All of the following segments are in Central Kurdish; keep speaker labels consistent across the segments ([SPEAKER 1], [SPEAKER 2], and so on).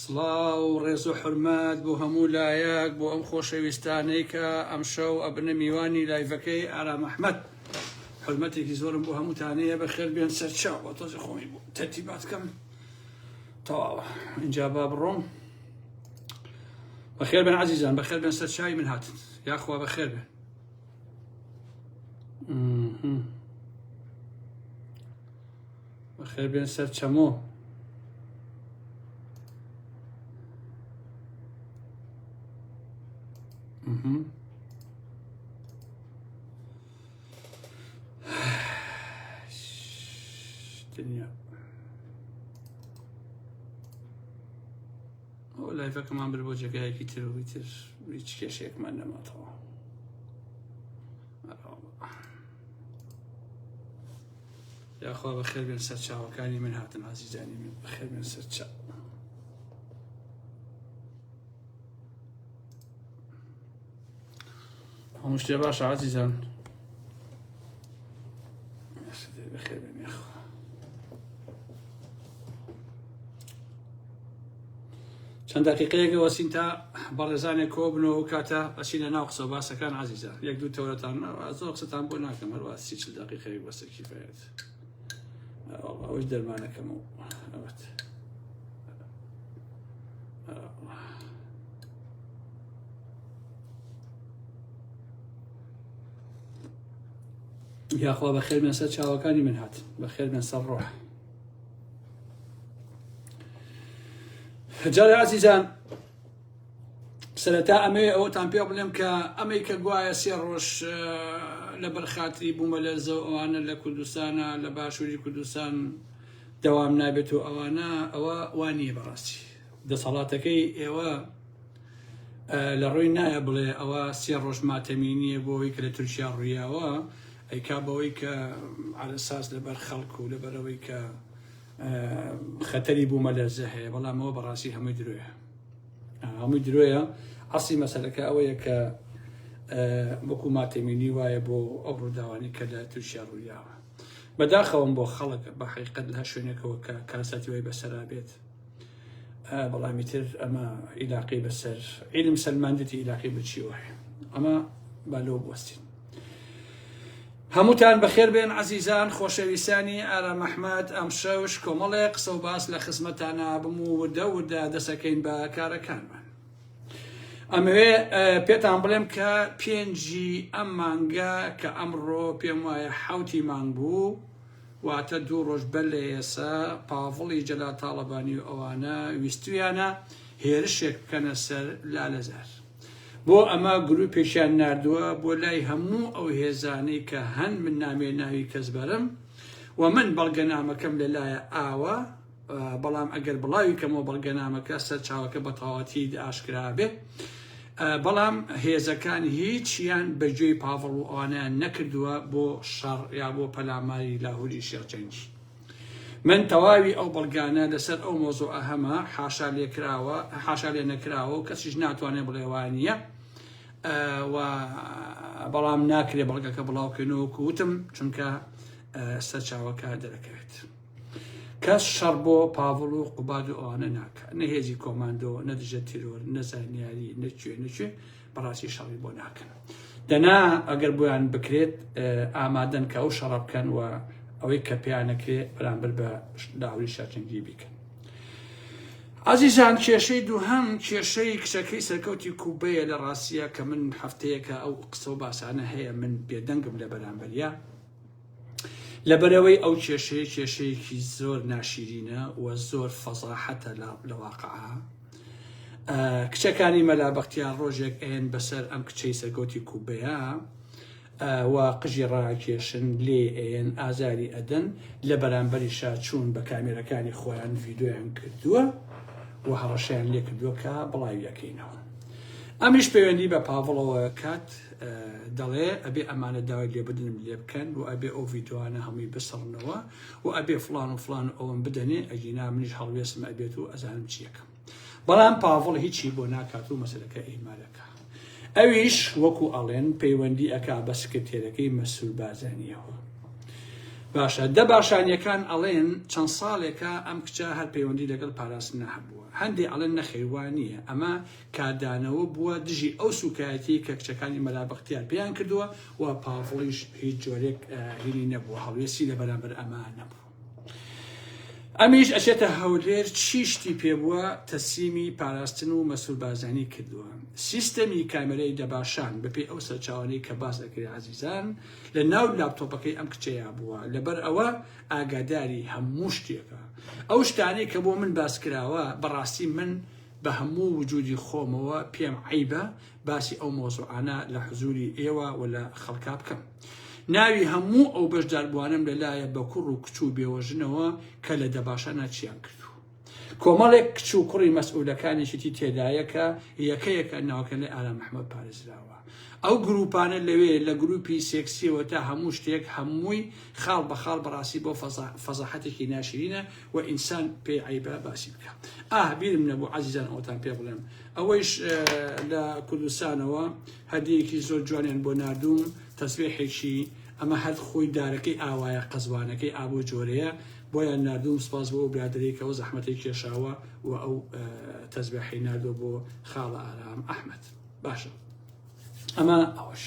[SPEAKER 1] سڵاو ڕێز و حورمەت بۆ هەموو لایەک بۆ ئەم خۆشەویستانەی کە ئەم شەو ئەبنە میوانی لایڤەکەی ئارام ئەحمەد حورمەتێکی زۆرم بۆ هەمووتانەیە بەخێر بێن سەرچاو بۆ تۆزی خۆمی بوو تەرتیبات کەم تەواوە اینجا با بڕۆم بەخێر بێن عەزیزان بەخێر بێن سەرچاوی من هاتن یاخوا بەخێر بێن بەخێر بێن سەرچەمۆ دنیا ئەو لایڤەکەمان بر بۆ جێگایەکی تر و تر هیچ کێشەیەکمان نەماتەوە یاخوا بەخێر بێن سەرچاوەکانی من هاتن عەزیزانی من بەخێر بێن سەرچاو هەموو شتێ باشە عەزیزان بەخێر بێن یاخوا چەند دەقیقەیەکە وەسین تا بەڕێزانێک کۆ بنەوە کاتە ئەچینە ناو قسە و باسەکان عەزیزان یەک دوو تەورەتان زۆر قسەتان بۆ ناکەم هەروە 30 دەقیقەیەک بەسە کیفایەت ئەوەش دەرمانەکەمەوە ئەوەت یاخوا بەخێر بێن سەر چاوەکانی من هات بەخێر بێن سەر ڕۆح جارێ عەزیزان سەرەتا ئەمەوێ ئەوەتان پێ بڵێم کە ئەمەی کە گوایە 3 ڕۆژ لە بەرخاتری بوومە لەرزە و ئەوانە لە کوردستانە لە باشووری کوردستان دەوام نابێت و ئەوانە ئەوە وانییە بەڕاستی دەسەڵاتەکەی ئێوە لە ڕووی نایە بڵێ ئەوە 3 ڕۆژ ماتەمینیە بۆەوەی کە لە تورکیا ڕوویاوە ئەیکا بەوەی کە عەلەساس لەبەر خەڵک و لەبەرەوەی کە خەتەری بوومە لەرزە هەیە بەڵام ئەوە بەڕاستی هەمووی درۆیە هەمووی درۆیە ئەسڵی مەسەلەکە ئەوەیە کە وەکو ماتەمینی وایە بۆ ئەو ڕووداوانی کە لە تورکیا ڕوویاوە بەداخەوەم بۆ خەڵک بە حقیقەت لە شوێنێکەوە کە کاسەتی وای بەسەرا بێت بەڵامی تر ئەمە عیلاقی بەسەر عیلم سەلماندەتی عیلاقی بچیوە ئەمە با لەو بوەستین هەمووتان بەخێر بێن عەزیزان خۆشەویستانی ئارام ئەحمەد ئەم شەوش کۆمەڵێک قسە و باس لە خزمەتانە بم و وردە دەسەکەین بە کارەکانمان ئەمەوێ پێتان بڵێم کە 5 ئەم مانگە کە ئەمڕۆ پێم وایە 7 مانگ بوو واتە 2 ڕۆژ بەر لە ئێسا پاڤڵی جەلال تاڵەبانی و ئەوانە ویستویانە هێرشێک بکەنە سەر لالەزار بۆ ئەمە گروپێکیان نردووە بۆ لای هەموو ئەو هێزانەی کە هەن من نامێ ناوی کەس بەرم و من بەڵگەنامەکەم لەلایە ئاوە بەڵام ئەگەر بڵاوی کەمەوە بەڵگەنامەکە سەر چاوەکە بە تەواوەتی ئاشکرا بێ بەڵام هێزەکان هیچیان بەگوێی پاڤڵ و ئەوانیان نەکردووە بۆ شەڕ یا بۆ پەلاماری لاهوری شێرجەنگی من تەواوی ئەو بەڵگانە لەسەر ئەو مۆزوعە هەمە حاشا لێ نەکراوە و کەسیش ناتوانێت بڵێ وانە و بەڵام ناکرێ بەڵگەکە بڵاوکەنەوە کووتم چونکە سەرچاوەکە دەرەکەوێت کەس شەڕ بۆ پاڤڵ و قوباد و ئەوانە ناکە نەهێزی کۆماندۆ نەدژە تیرۆر نەزانیاری نەکوێ بەڕاستی شەڕی بۆ ناکەن دەنا ئەگەر بۆیان بکرێت ئامادەن کە ئەو شەڕە بکەن و ئەوەی کە پێیانەکرێ بەرامبەر بە لاهوری شێرجەنگی بیکەن عەزیزان کێشەی دووهەم کێشەی کچەکەی سەرکەوتی کوبەیە لە ڕاستیە کە من هەفتەیەکە ئەو قسە و باسانە هەیە من بێدەنگم لە بەرامبەریە لەبەرەوەی ئەو کێشەیەکی زۆر ناشیرینە و زۆر فەزاحەتە لە واقعە کچەکانی مەلا بەختیار ڕۆژێک ئێن بەسەر ئەم کچەی سەرکەوتی کوبەیە و قژی ڕاکێشن لێ ئێن ئازاری ئەدەن لە بەرامبەریشا چوون بە کامێرەکانی خۆیان ڤیدۆیان کردووە و هەڕەشیان لێ کردووە کە بڵاویەکەینەوە ئەمیش پەیوەندی بە پاڤڵەوە کات دەڵێ ئەبێ ئەمانە داوای لێبدنم لێ بکەن و ئەبێ ئەو ڤیدۆوانە هەمووی بسڕنەوە و ئەبێ فڵان و فڵان ئەوم بدەنێ ئەگینا منیش هەڵوێسم ئەبێت و ئەزانم چیەکەم بەڵام پاڤڵ هیچی بۆ ناکات و مەسەلەکە ئیمالەکە ئەویش وەکو ئەڵێن پەیوەندی ئەکا بە سکرتێرەکەی مەسوول بازانیەوە باشە دە باشانیەکان ئەڵێن چەند ساڵێکە ئەم کچە هەر پەیوەندی لەگەڵ پاراستن نەهەبووە هەندێک ئەڵێن نەخێوانیە ئەمە کاردانەوە بووە دژی ئەو سوکایەتی کە کچەکانی مەلا بەختیار پێیان کردووە و پاڤڵیش هیچ جۆرێک هینی نەبووە هەڵوێستی لە بەرامبەر ئەمە نەبوو ئەمیش ئەچێتە هەولێر چی شتی پێبووە تەسلیمی پاراستن و مەسئول بازرگانی کردووە سیستەمی کامێرەی دەباشان بەپێی ئەو سەرچاوانەی کە باس دەکرێت عەزیزان لە ناو لاپتۆپەکەی ئەم کچەیە بووە لەبەر ئەوە ئاگاداری هەموو شتێکە ئەو شتانەی کە بۆ من باس کراوە بەڕاستی من بە هەموو وجودی خۆمەوە پێم عیبە باسی ئەو مۆزوعانە لە حزوری ئێوە و لە خەڵکا بکەم ناوی هەموو ئەو بەشداربووانم لەلایە بە کوڕ و کچ و بێوەژنەوە کە لە دەباشانە چیان کردو کۆمەڵێک کچ و کوڕی مەسئولەکانیشتی تێدایەکە یەکەیەکە ناوکە لە ئارام محمەد پارێزراوە ئەو گروپانە لەوێ لە گروپی سێکسیەوە تا هەموو شتێک هەمووی خاڵ بە خاڵ بەڕاستی بۆ فەزاحەتێکی ناشرینە و ئینسان پێی عیبە باسی بکە بیرم نەبوو عەزیزان ئەوتان پێ بڵێم ئەوەیش لە کوردستانەوە هەدیەکی زۆر جوانیان بۆ نردوم تەسبیحێکی ئەمە هەر خۆی دارەکەی ئاوایە قەزوانەکەی ئابوو جۆرەیە بۆیان نردوم سپاس بۆ برادێکەوە زەحمەتی کێشاوە و ئەو تەسبیحی نردووە بۆ خاڵە ئارام ئەحمەد باشە ئەمە ئەوەش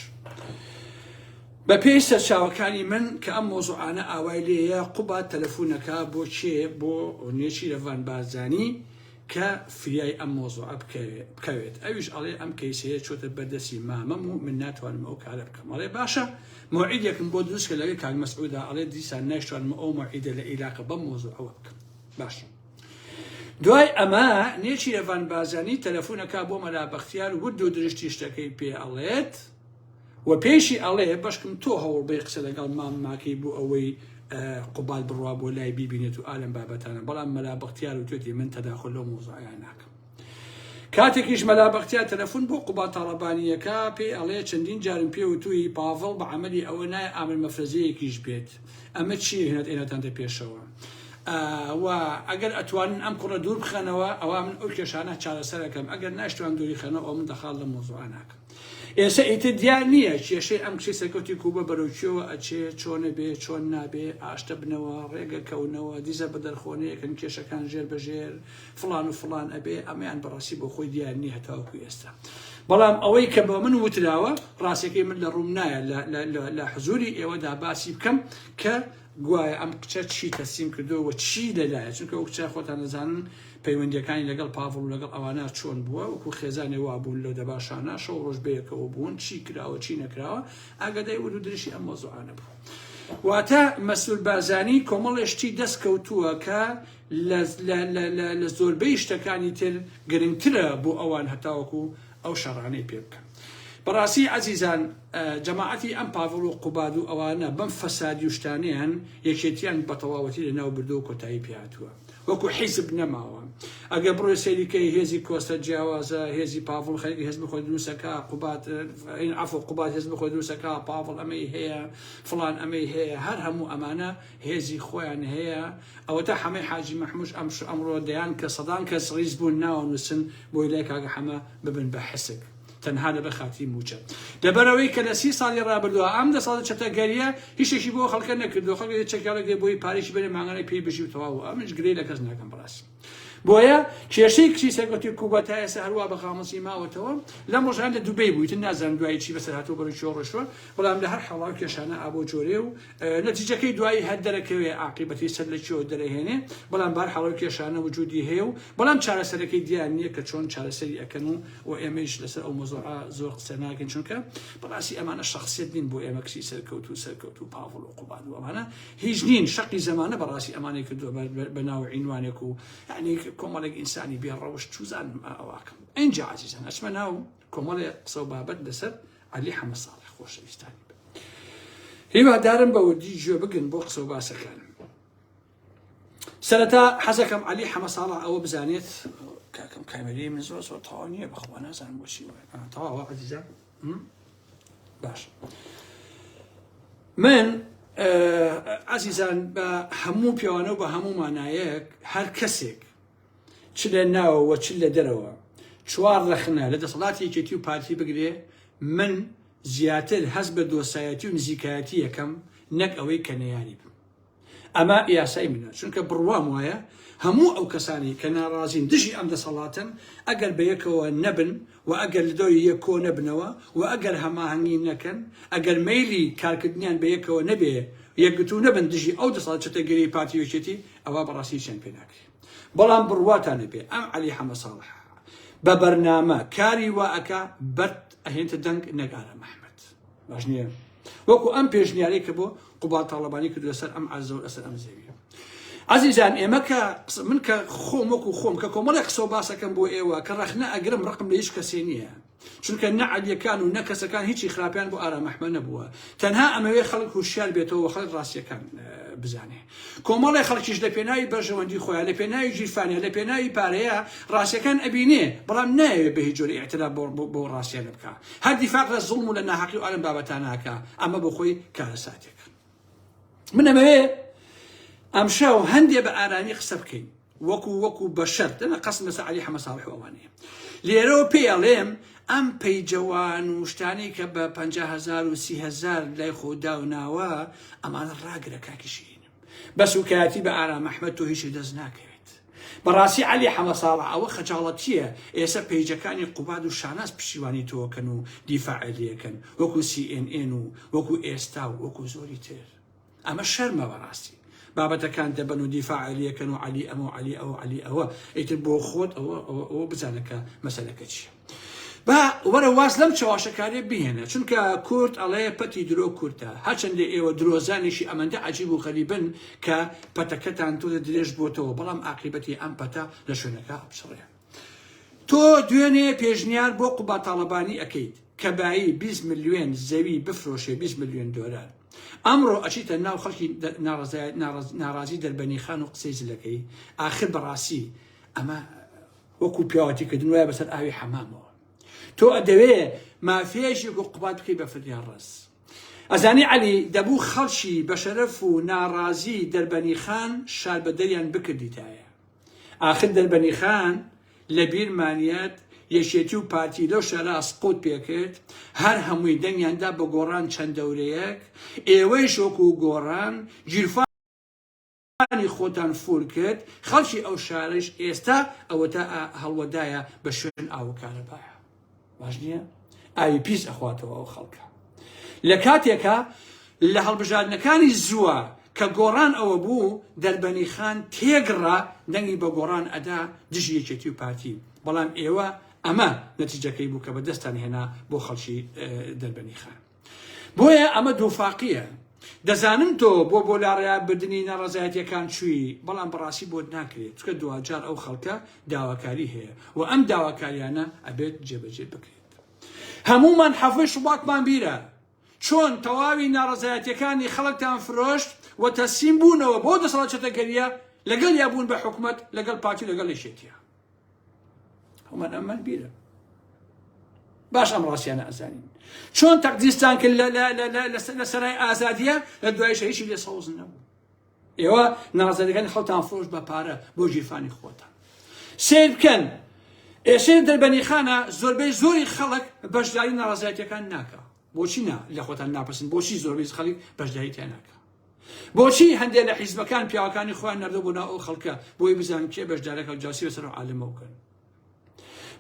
[SPEAKER 1] بە پێی سەرچاوەکانی من کە ئەم مۆزوعانە ئاوای لێیە قوبات تەلەفۆنەکە بۆ چێ بۆ نێچی لەڤان بازرگانی کە فریای ئەم مۆزوعە بکەوێت ئەویش ئەڵێ ئەم کەیسەیە چۆتە بەردەستی مامەم و من ناتوانم ئەو کارە بکەم ئەڵێ باشە موعیدێکم بۆ دروست کە لەوێ کاک مەسعودا ئەڵێ دیسان نایشتوانم ئەو موعیدە لە عێراق بەم مۆزوعەوە بکەم باشە دوای ئەمە نێچی لەڤان بازرگانی تەلەفۆنەکە بۆ مەلا بەختیار ورد و درشتی شتەکەی پێ ئەڵێت و پێشی ئەڵێ بەشکم تۆ هەوڵ بێ قسە لەگەڵ ماماکەی بوو ئەوەی قوبال بڕوا بۆ لای بیبینێت و ئالم بابەتانە بەڵام مەلا بەختیار و توێتی من تەداخل لەو مۆزوعیان ناکەم کاتێکیش مەلا بەختیار تەلەفۆن بۆ قوبات تاڵەبانیەکە پێی ئەڵێ چەندین جارم پێ و توی پاڤڵ بە عەمەلی ئەوە نایە ئامر مەفرەزەیەکیش بێت ئەمە چی هێنێت ئێنەتانتە پێشەوە و ئەگەر ئەتوانن ئەم کوڕە دوور بخەنەوە ئەوە من ئەو کێشانە چارەسەرەکەم ئەگەر ناشتوان دووری خەنەوە ئەو من دەخال لە مۆزوعە ناکەم ئێستا ئیتر دیار نییە کێشەی ئەم کچی سەرکەوتی کوبە بەرەوچیەوە ئەچێ چۆنە بێ چۆن نابێ ئاشتە بنەوە ڕێگە کەونەوە دیزە بە دەرخۆنەیەکەن کێشەکان ژێر بەژێر فڵان و فڵان ئەبێ ئەمەیان بەڕاستی بۆ خۆی دیار نییە هەتاوەکو ئێستا بەڵام ئەوەی کە بە من وتراوە ڕاستەکەی من لە ڕووم نایە لە حزوری ئێوەدا باسی بکەم کە گوایە ئەم کچە چی تەسلیم کردووە چی لەلایە چونکە ئەو کچە خۆتان دەزانن پەیوەندیەکانی لەگەڵ پاڤڵ و لەگەڵ ئەوانە چۆن بووە وەکو خێزانێ وا بوون لەو دەباشانە شەو ڕۆژ بەیەکەوە بوون چی کراوە چی نەکراوە ئاگادای ورد و درشتی ئەم مۆزوعانە بوو واتە مەسئول بازرگانی کۆمەڵێشتی دەستکەوتووە کە لە زۆربەی شتەکانی تر گرنگترە بۆ ئەوان هەتاوەکو ئەو شەڕانەی پێ بکەن بەڕاستی عەزیزان جەماعەتی ئەم پاڤڵ و قوباد و ئەوانە بەم فەسادی و شتانەیان یەکێتیان بە تەواوەتی لەناو بردو و کۆتایی پێهاتووە وەکو حیزب نەماوە ئەگەر بڕۆی سەیریکەی هێزی کۆستە جیاوازە هێزی پاڤڵ خەریکی هێزب خۆی دروستەکە قوبات عەفو قوبات هێزب خۆی دروستەکە پاڤڵ ئەمەی هەیە فڵان ئەمەی هەیە هەر هەموو ئەمانە هێزی خۆیان هەیە ئەوەتە حەمەی حاجی مەحموش ئەمڕۆ دەیان کە سەدان کەس ڕیز بوون ناوەنووسن بۆی لای کاگە حەمە ببن بە حسک تەنها لە بەخاتی موچە دەبەرەوەی کە لە 30 ساڵی ڕابردووە ئەم 10 ساڵ چەتەگەریە هیچێکی بۆ خەڵکە نەکردو خەڵک چەکیاڵێک بۆی پارێکی بێنێ ماگانەی پێی بژی و تەواو ئەمش گرەی لە کەس ناکەم بەڕاستی بۆیە کێشەی کچی سەرکەوتی کوبە تا ئێستا هەروە بە خامۆسی ماوەتەوە لەم ڕۆژان لە دوبەی بوویتن نازانم دوایی چی بەسەر هاتووە بەڕووی ڕۆژوە بەڵام لە هەر حەڵاو کێشانە ئابۆ جۆرێ و نەتیجەکەی دوایی هەر دەرەکەوێ عاقیبەتی سەر لە چیەوە دەرەهێنێ بەڵام بەر حەڵاو کێشانە وجودی هەیە و بەڵام چارەسەرەکەی دیار نییە کە چۆن چارەسەری ئەکەن و ئێمەش لەسەر ئەو مۆزوعە زۆر قسە ناکەین چونکە بەڕاستی ئەمانە شەخسیەت نین بۆ ئێمە کچی سەرکەوت و پاڤڵ و قوباد و ئەمانە هیچ نین شەقی زەمانە بەڕاستی ئەمانەی کردووە بە ناو عینوانێک و یعنی کۆمەڵێک ئینسانی بێڕەوش چوزانم ئەواکەم ئەینجا عەزیزان ئەچمە ناو کۆمەڵێ قسە و بابەت لەسەر عەلی حەمە ساڵح خۆشەویستانی بن هیوادارم بە وردی گوێ بگن بۆ قسە و باسەکانم سەرەتا حەزەکەم عەلی حەمە ساڵح ئەوە بزانێت کاکەم کامێرەی من زۆر تەواو نییە بەخوا نازانم بۆچی وایە تەواوە عەزیزان باش من عەزیزان بە هەموو پیاوانە و بە هەموو مانایەک هەر کەسێک چ لە ناوەوە چ لە دەرەوە چوار ڕەخنە لە دەسەڵاتی یەکێتی و پارتی بگرێ من زیاتر هەست بە دۆسایەتی و نزیکایەتی یەکەم نەک ئەوەی کە نەیانی بم ئەمە یاسای منە چونکە بڕوام وایە هەموو ئەو کەسانی کە ناڕازین دژی ئەم دەسەڵاتن ئەگەر بەیەکەوە نەبن و ئەگەر لە دۆی یەک کۆ نەبنەوە و ئەگەر هەماهەنگی نەکەن ئەگەر مەیلی کارکردنیان بەیەکەوە نەبێ یەکگرتو نەبن دژی ئەو دەسەڵات چتەگەری پارتی یەکێتی ئەوە بەڕاستی چەند پێ ناکرێت بەڵام بڕواتانە بێ ئەم عەلی حەمە ساڵح بە بەرنامە کاری وا ئەکا بەرد ئەهێنتە دەنگ نەگارە محمەد باش نییە وەکو ئەم پێشنیارەی کە بۆ قوبات تاڵەبانی کردو لەسەر ئەم عەرزە و لەسەر ئەم زەویە عزیزان ئێمە کە من کە خۆم وەکو خۆم کە کۆمەڵێک قسە و باسەکەم بۆ ئێوە کە ڕەخنە ئەگرم ڕقم لە هیچ کەسێ نییە چونکە نە عەلیەکان و نە کەسەکان هیچی خراپیان بۆ ئارام محمەد نەبووە تەنها ئەمەوێ خەڵک هوشیار بێتەوە خەڵک ڕاستیەکان بزانێ کۆمەڵی خەڵکیش لە پێناوی بەرژەوەندی خۆیان لە پێناوی جیرفانیە لە پێناوی پارەیە ڕاستیەکان ئەبینێ بەڵام نایەوێت بە هیچ جۆری ئێعتراف بۆ ڕاستیان بکە هەر دیفاق لە زوڵم و لە ناحەقی و ئەم بابەتان ناکە ئەمە بۆ خۆی کارە ساتێک من ئەمەوێ ئەم شەو هەندێ بە ئارامی قسە بکەین وەکو بەشەر دەنا قەسم لەسەر عەلی حەمە ساڵح ئەوانەیە لێرەوە پێڵێم ئەم پەیجەوان و شتانی کە بە 50,000 و 30,000 لای خۆدا و ناوە ئەمانە ڕاگرە کاکیشین بەس و کاتی بە ئارام محمەد تۆ هیچی دەست ناکەوێت بەڕاستی عەلی حەمە ساڵح ئەوە خەجاڵەتیە ئێستا پەیجەکانی قوباد و شاناس پشتیوانی تۆکەن و دیفاعی لێکەن وەکو CNN و وەکو ئێستا و وەکو زۆری تر ئەمە شەرمە بەڕاستی بابەتەکان دەبن و دیفاعی لێکەن و عەلی ئەمە و عەلی ئەوە عەلی ئەوە ئیتر بۆ خۆت ئەوە بزانەکە مەسەلەکە چییە با وەرە واز لەم چاواشەکاری بهێنە چونکە کورد ئەڵێ پەتی درۆ کورتە هەرچەندێ ئێوە درۆزانێکی ئەمەندە عەجیب و غەریبن کە پەتەکەتان تۆ درێژ بۆتەوە بەڵام عاقیبەتی ئەم پەتە لە شوێنەکە هەڵبژڕێ تۆ دوێنێ پێشنیار بۆ قوبات تاڵەبانی ئەەکەیت کە بایی 20 ملیۆن زەوی بفرۆشێ 20 ملیۆن دۆلار ئەمڕۆ ئەچیتە ناو خەڵکی ناڕازی دەربەنی خان و قسەی زلەکەی ئاخر بەڕاستی ئەمە وەکو پیاوەتیکردن وایە بەسەر ئاوی حەمامەوە تۆ ئەدەوێ مافێژی قوبات بکەی بە فریان ڕەس ئەزانی عەلی دەبوو خەڵکی بە شەرەف و ناڕازی دەربەنی خان شار بە دەریان بکردیتایە ئاخر دەربەنی خان لە بیرمانیەت یەشێتی و پارتی لەو شارە سقوت پێکرد هەر هەمووی دەنگیاندا بە گۆڕان چەند دەورەیەک ئێوەی شۆک و گۆڕان گیرفانی خۆتان فول کرد خەڵکی ئەو شارش ئێستا ئەوە تا هەڵوەدایە بە شوێن ئاوکارەبایە باش نییە ئاوی پیس ئەخواتەوە ئەو خەڵکە لە کاتێکە لە هەڵبژاردنەکانی زووە کە گۆڕان ئەوە بوو دەربەنی خان تێگڕا دەنگی بە گۆڕان ئەدا دژی یەکێتی و پارتی بەڵام ئێوە ئەمە نەتیجەکەی بوو کە بە دەستان هێنا بۆ خەڵکی دەربەنی خان بۆیە ئەمە دووفاقیە دەزانم تۆ بۆ لاڕیا بردننی ناڕزایەتیەکان چووی بەڵام بەڕاستی بۆ ناکرێت چکە دوجار ئەو خەڵکە داواکاری هەیە و ئەم داواکاریانە ئەبێت جێبەجێ بکرێت هەمومان حەفەی شوباکمان بیرە چۆن تەواوی ناڕزایەتیەکانی خەڵکتان فرۆشت و تەسلیم بوونەوە بۆ دەسەڵات چەتەگەریە لەگەڵ یابوون بە حکومەت لەگەڵ پارتی لەگەڵ یەکێتیە هەمان ئەمان بیرە باش ئەم ڕاستیانە ئەزانین چۆن تەقدیستان کرد لە سەرای ئازادیە لە دوای شەهیدی لێ سەوز نەبوو ئێوە ناڕزایەتەکانی خەڵکتان فرۆشت بە پارە بۆ ژیرفانی خۆتان سیر بکەن ئێشێ دەربەنی خانە زۆربەی زۆری خەڵک بەشداری ناڕزایەتیەکان ناکە بۆچی لە خۆتان ناپرسن بۆچی زۆربەی خەڵک بەشداری تیان ناکە بۆچی هەندێک لە حیزبەکان پیاوەکانی خۆیان نەردە بۆ ناو ئەو خەڵکە بۆی بزانن کێ بەشدارێکە و جاسی بەسەر عالمە بکەن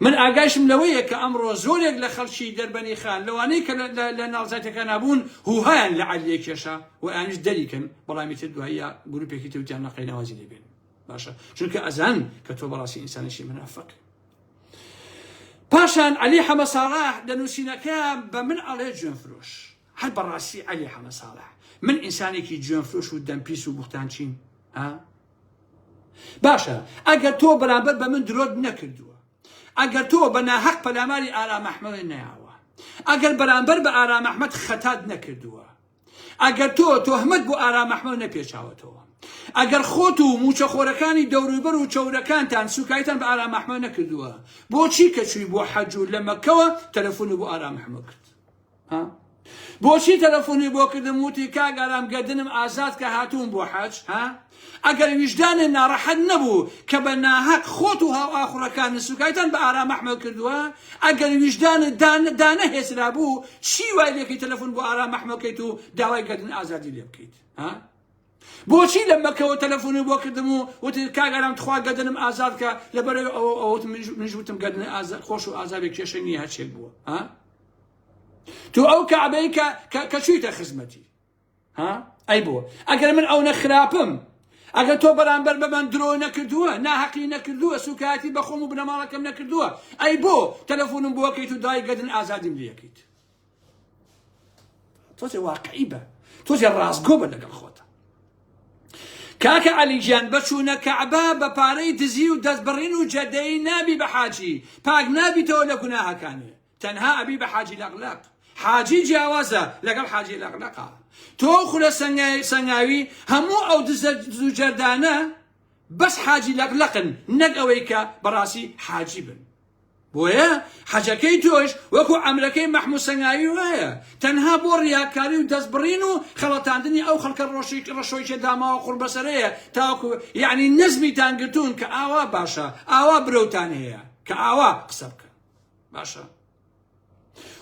[SPEAKER 1] من ئاگایشم لەوەیە کە ئەمڕۆ زۆرێک لە خەڵکی دەربەنی خان لەوانەی کە لە ناڕزایەتەکان نابوون هوهایان لە عەلیە کێشە و ئەیانیش دەریکەن بەڵامی تر دواییە گروپێکی تریان نەقەی ناوازی لێبێن باشە چونکە ئەزان کە تۆ بەڕاستی ئینسانێکی منافق پاشان عەلی حەمە ساڵح لە نووسینەکە بە من ئەڵێ گوێنفرۆش هەر بەڕاستی عەلی حەمە ساڵح من ئینسانێکی گوێنفرۆش و دەمپیس و بوختانچین باشە ئەگەر تۆ بەرامبەر بە من درۆت نەکردووە ئەگەر تۆ بە ناحەق پەلاماری ئارام محمەد نەیاوە ئەگەر بەرامبەر بە ئارام محمەد خەتات نەکردووە ئەگەر تۆ تۆهمەت بۆ ئارام محمەد نەپێچاوەتەوە ئەگەر خۆت و موچەخۆرەکانی دەوروبەر و چەورەکانتان سوکایتان بە ئارام محمەد نەکردووە بۆچی کە چووی بۆ حەج و لە مەککەوە تەلەفۆنی بۆ ئارام محمەد کرد بۆچی تەلەفۆنی بۆ کردم وتی کاک ئارام گەردنم ئازاد کە هاتوون بۆ حەج ئەگەر ویژدانێ ناڕەحەت نەبوو کە بە ناحەق خۆت و هاوئاخوڕەکان سوکایتان بە ئارام محمەد کردووە ئەگەر ویژدانت دانە هێزرا بوو چی وای لێکەی تەلەفۆن بۆ ئارام محمەد بکەیت و داوای گەردن ئازادی لێ بکەیت بۆچی لە مەکەوە تەلەفۆنی بۆ کردم و وتی کاگەرام تخوا گەدنم ئازاد کە لەبەرەوەی ئەوە منش وتم گەدن خۆش و ئازادێک کێشە نییە هەرچێک بووە ها تو ئەو کەعبەی کە چوویتە خزمەتی ها ئەی بۆ ئەگەر من ئەو نەخراپم ئەگەر تۆ بەرامبەر بە من درۆ نەکردووە ناحەقی نەکردووە سوکاتی بەخۆم و بنەماڵەکەم نەکردووە ئەی بۆ تەلەفۆنم بۆکەیت و دای گەدن ئازادیم لێکەیت تۆزێ واقعی بە تۆزێ ڕاستگۆ بە لەگەڵ خۆتە کاکە عەلیجان بەچوونە کەعبە بە پارەی دزی و دەستبڕین و جەدەی نابی بە حاجی پاک نابیتەوە لە گوناهەکانێ تەنها ئەبی بە حاجی لەغلەق حاجی جیاوازە لەگەڵ حاجی لەغلەقە تۆ خولە سەنگاوی هەموو ئەو دز و جەردانە بەس حاجی لەغلەقن نەک ئەوەی کە بەڕاستی حاجی بن بۆیە حەجەکەی تۆش وەکو عەمرەکەی مەحموود سەنگاوی وایە تەنها بۆ ڕیاکاری و دەستبڕین و خەڵەتاندنی ئەو خەڵکە ڕەشۆیکە داماوە قوربەسەرەیە تاوەکو یعنی نەزمیتان گرتوون کە ئاوا باشە ئاوا برەوتان هەیە کە ئاوا قسە بکە باشە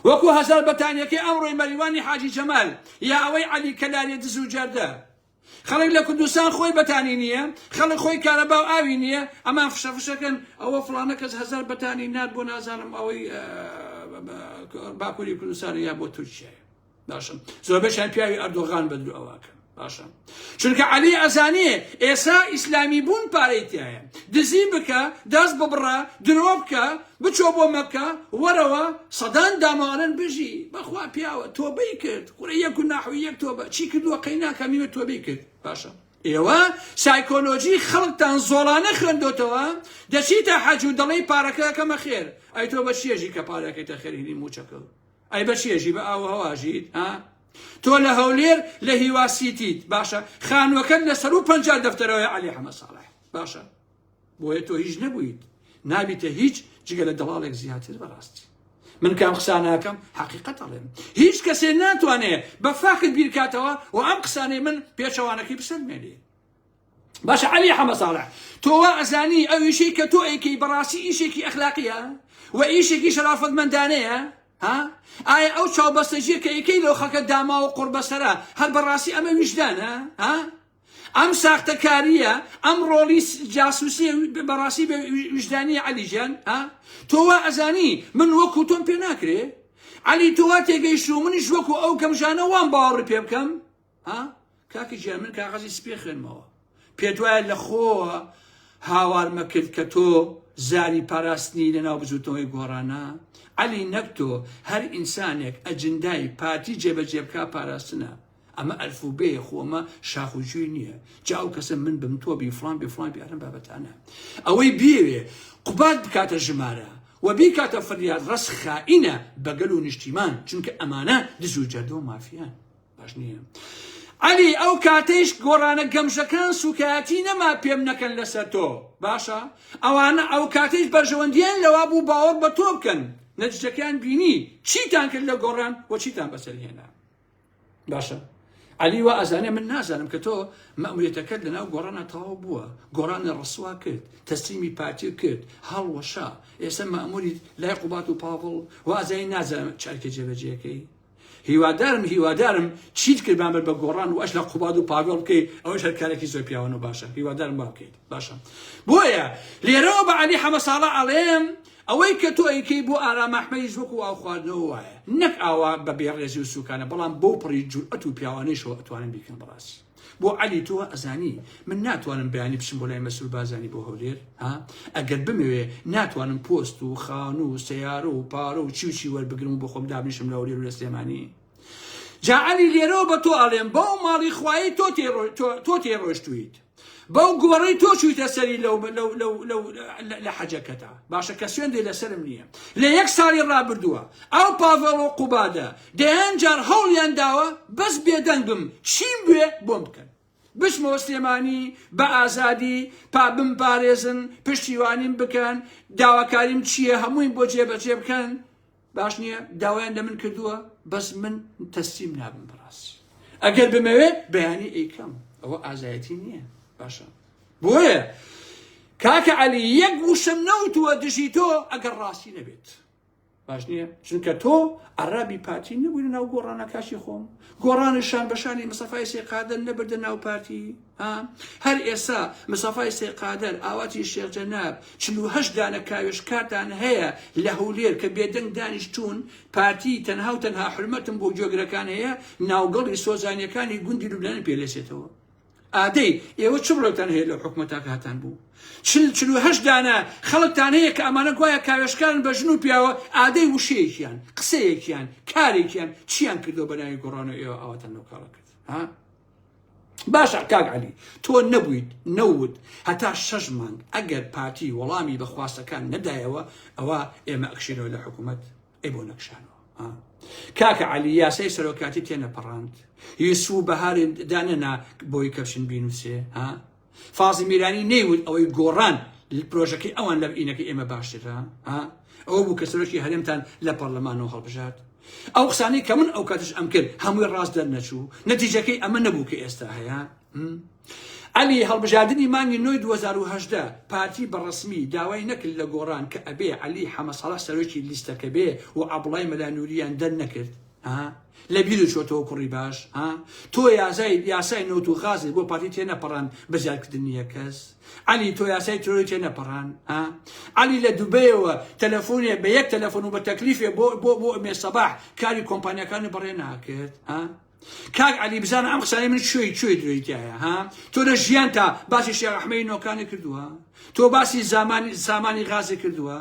[SPEAKER 1] وەکو هەزار بەتانیەکەی ئەمڕۆی مەریوانی حاجی جەمال یا ئەوەی عەلی کەلارێ دز و جەردە خەڵک لە کوردستان خۆی بەتانی نییە خەڵک خۆی کارەبا و ئاوی نییە ئەمان فشەکەن ئەوە فڵانە کەس هەزار بەتانی نات بۆ نازانم ئەوەی باکووری کوردستان یا بۆ تورکیایە باشم زۆربەشیان پیاوی ئەردۆغان بەدرو ئەواکەن باشە چونکە عەلی ئەزانێ ئێستا ئیسلامی بوون پارەی تایە دزی بکە دەست ببڕە درۆ بکە بچۆ بۆ مەکە وەرەوە سەدان داماڵن بژی بەخوا پیاوە تۆبەی کرد قورە یەک و ناحوی یەک تۆبە چی کردووە قەیناکە میوە تۆبەی کرد باشە ئێوە سایکۆلۆژی خەڵکتان زۆڵانە خوێندۆتەوە دەچیتە حەج و دەڵێی پارەکە کەمە خێر ئەی تۆ بە چێژی کە پارەکەیتە خێرهینی موچەکە ئەی بە چێژی بە ئاو هەواژیت ها تۆ لە هەولێر لە هیواسیتیت باشە خانوەکەت لەسەر و 50 دەفتەرەوەی عەلی حەمەد ساڵح باشە بۆیە تۆ هیچ نەبوویت نابیتە هیچ جگە لە دەڵاڵێک زیاتر بەڕاستی من کام قساناکەم حقیقەت ئەڵێم هیچ کەسێ ناتوانێ بە فاکت بیرکاتەوە و ئەم قسانەی من پێچەوانەکەی بسەلمێنێ باشە عەلی حەمەد ساڵح تۆوە ئەزانی ئەو ئیشەی کە تۆ ئەیکەی بەڕاستی ئیشێکی ئەخلاقیە و ئیشێکی شەرافەتمەندانەیە ها ئایا ئەو چاوبەستەجیە کە یەکەی لەو خەکە داما و قوربەسەرە هەر بەڕاستی ئەمە ویژدانە ها ئەم ساختەکاریە ئەم ڕۆڵی جاسووسی بەڕاستی بە ویژدانی عەلیجان ها تۆوە ئەزانی من وەکو تۆم پێ ناکرێ عەلی تۆوا تێگەیشت و منیش وەکو ئەو کەمژانە وام باوەڕی پێ بکەم ها کاکی گیان من کاغەزی سپێ خوێنمەوە پێت وایە لە خۆوە هاوارمە کرد کە تۆ زاری پاراستنی لەناو بزوتەوەی گۆڕانە عەلی نەک تۆ هەر ئینسانێک ئەجندای پارتی جێبەجێ بکا پاراستنە ئەمە ئەلفوبێ خۆمە شاخوجوی نییە جا ئەو کەسە من بم تۆ بی فڵان بێ فڵان بیارم بابەتانە ئەوەی بێوێ قوبات بکاتە ژمارە و بیکاتە فریاد ڕست خائینە بەگەل و نیشتیمان چونکە ئەمانە دز و جەردە و مافیان باش نییە عەلی ئەو کاتەیش گۆڕانە گەمژەکان سوکایەتی نەما پێم نەکەن لەسەر تۆ باشە ئەوانە ئەو کاتەیش بەرژەوەندیان لەوا بوو باوەڕ بە تۆ بکەن نەتیجەکان بینی چیتان کرد لە گۆڕان و چیتان بەسەرهێنا باشە عەلی وا ئەزانێ من نازانم کە تۆ مەئموریەتەکەت لەناو گۆڕانە تەواو بووە گۆڕانە ڕسوا کرد تەسلیمی پارتی کرد هەڵوەشا ئێستا مەئموری لای قوبات و پاوڵ وازای نازانم چارکە جێبەجێەکەی هیوادارم چیت کرد بامبەر بە گۆڕان و ئەش لە قوبات و پاوڵ بکەیت ئەوەش هەر کارێکی زۆر پیاوانە و باشە هیوادارم با بکەیت باشە بۆیە لێرەوە بە عەلی حەمەد ساڵح ئەڵێم ئەوەی کە تۆ ئەیکەی بۆ ئارام ئەحمەدیش وەکو ئاو خواردنەوە وایە نەک ئاوا بە بێڕێزی و سوکانە بەڵام بۆ پڕی جورئەت و پیاوانەیشەوە ئەتوانن بیکەن بەڕاستی بۆ عەلی تۆ ئەزانی من ناتوانم بەیانی بچم بۆ لای مەسوول بازانی بۆ هەولێر ها ئەگەر بمەوێ ناتوانم پۆست و خان و سەیارە و پارە و چی وەربگرم و بۆ خۆم دابنیشم لە هەولێر و لە سلێمانی جا عەلی لێرەوە بە تۆ ئەڵێم بەو ماڵی خوایی تۆ تێڕۆیشتویت بەو گۆڕەی تۆ چوویتە سەری لە حەجەکەتە باشە کە سوێندێ لەسرم نییە لە یەک ساڵی ڕابردووە ئەو پاڤەڵ و قوبادە دەیان جار هەوڵیان داوە بەس بێدەنگم چیم بێ بۆم بکەن بچمەوە سلێمانی بە ئازادی بمپارێزن پشتیوانیم بکەن داواکاریم چییە هەمووی بۆ جێبەجێ بکەن باش نییە داوایان لە من کردووە بەس من تەسلیم نابم بەڕاستی ئەگەر بمەوێ بەیانی ئەیکەم ئەوە ئازایەتی نییە باشە بۆیە کاکە عەلی یەک وشم نەوتووە دژی تۆ ئەگەر ڕاستی نەبێت باش نییە چونکە تۆ عەرابی پارتی نەبووی لە ناو گۆڕانەکاشی خۆم گۆڕانشان بەشانی مستەفای سێقادەر نەبردە ناو پارتی هەر ئێستا مستەفای سێقادەر ئاواتی شێخ جەناب 48 دانە کاوێشکارتان هەیە لە هەولێر کە بێدەنگ دانیشتوون پارتی تەنها و تەنها حرمەتم بۆ جۆگرەکان هەیە ناوگەڵی سۆزانیەکانی گوندی لوبنان پێلێسێتەوە ئادەی ئێوە چ بڵێتان هەیە لەو حکومەتاکە هاتان بوو 48 دانە خەڵکتان هەیە کە ئەمانە گوایە کاوێشکارن بە ژن و پیاوە ئادەی وشەیەکیان قسەیەکیان کارێکیان چیان کردو بە ناوی گۆڕانەوە ئێوە ئەوەتان لەو کاڕە کرد باشە کاک عەلی تۆ نەبوویت نەوت هەتا 6 مانگ ئەگەر پارتی وەڵامی بە خواستەکان نەدایەوە ئەوە ئێمە ئەکشینەوە لە حکوومەت ئەی بۆ نەکشانەوە کاکە عەلی یاسای سەرۆکاتی تێنەپەڕاند یوسوو بەهاری دانەنا بۆی کەپشن بینوسێ فازی میرانی نەیوت ئەوەی گۆڕان پرۆژەکەی ئەوان لە ئینەکە ئێمە باشترە ئەوە بوو کە سەرۆکی هەرێمتان لە پەرلەمانەوە هەڵبژات ئەو قسانەی کە من ئەو کاتش ئەم کرد هەمووی ڕاست دەرنەچوو نەتیجەکەی ئەمە نەبوو کە ئێستا هەیە عەلی هەڵبژاردننی مانگی 9 2018 پارتی بەڕسمی داوای نەکرد لە گۆڕان کە ئەبێ عەلی حەمەسەڵە سەرۆکی لیستەکە بێ و عەبدوڵای مەلانووریان دەرنەکرد لە بیر چۆتەوە کوڕی باش تۆ یاسای نەوت و غازی بۆ پارتی تێنەپەڕان بە زیادکردنی یەک کەس عەلی تۆ یاسای تۆی تێنەپەڕان عەلی لە دوبەیەوە تەلەفۆنێ بە یەک تەلەفۆن و بە تەکلیفێ بۆ ئەمێ سەباح کاری کۆمپانیەکانی بەڕێ ناکرد کاک عەلی بزانە ئەم قسانەی من کوێی درۆیتایە تۆ لە ژیان تا باسی شێخ ئەحمەدی نۆکانی کردووە تۆ باسی زامانی غازی کردووە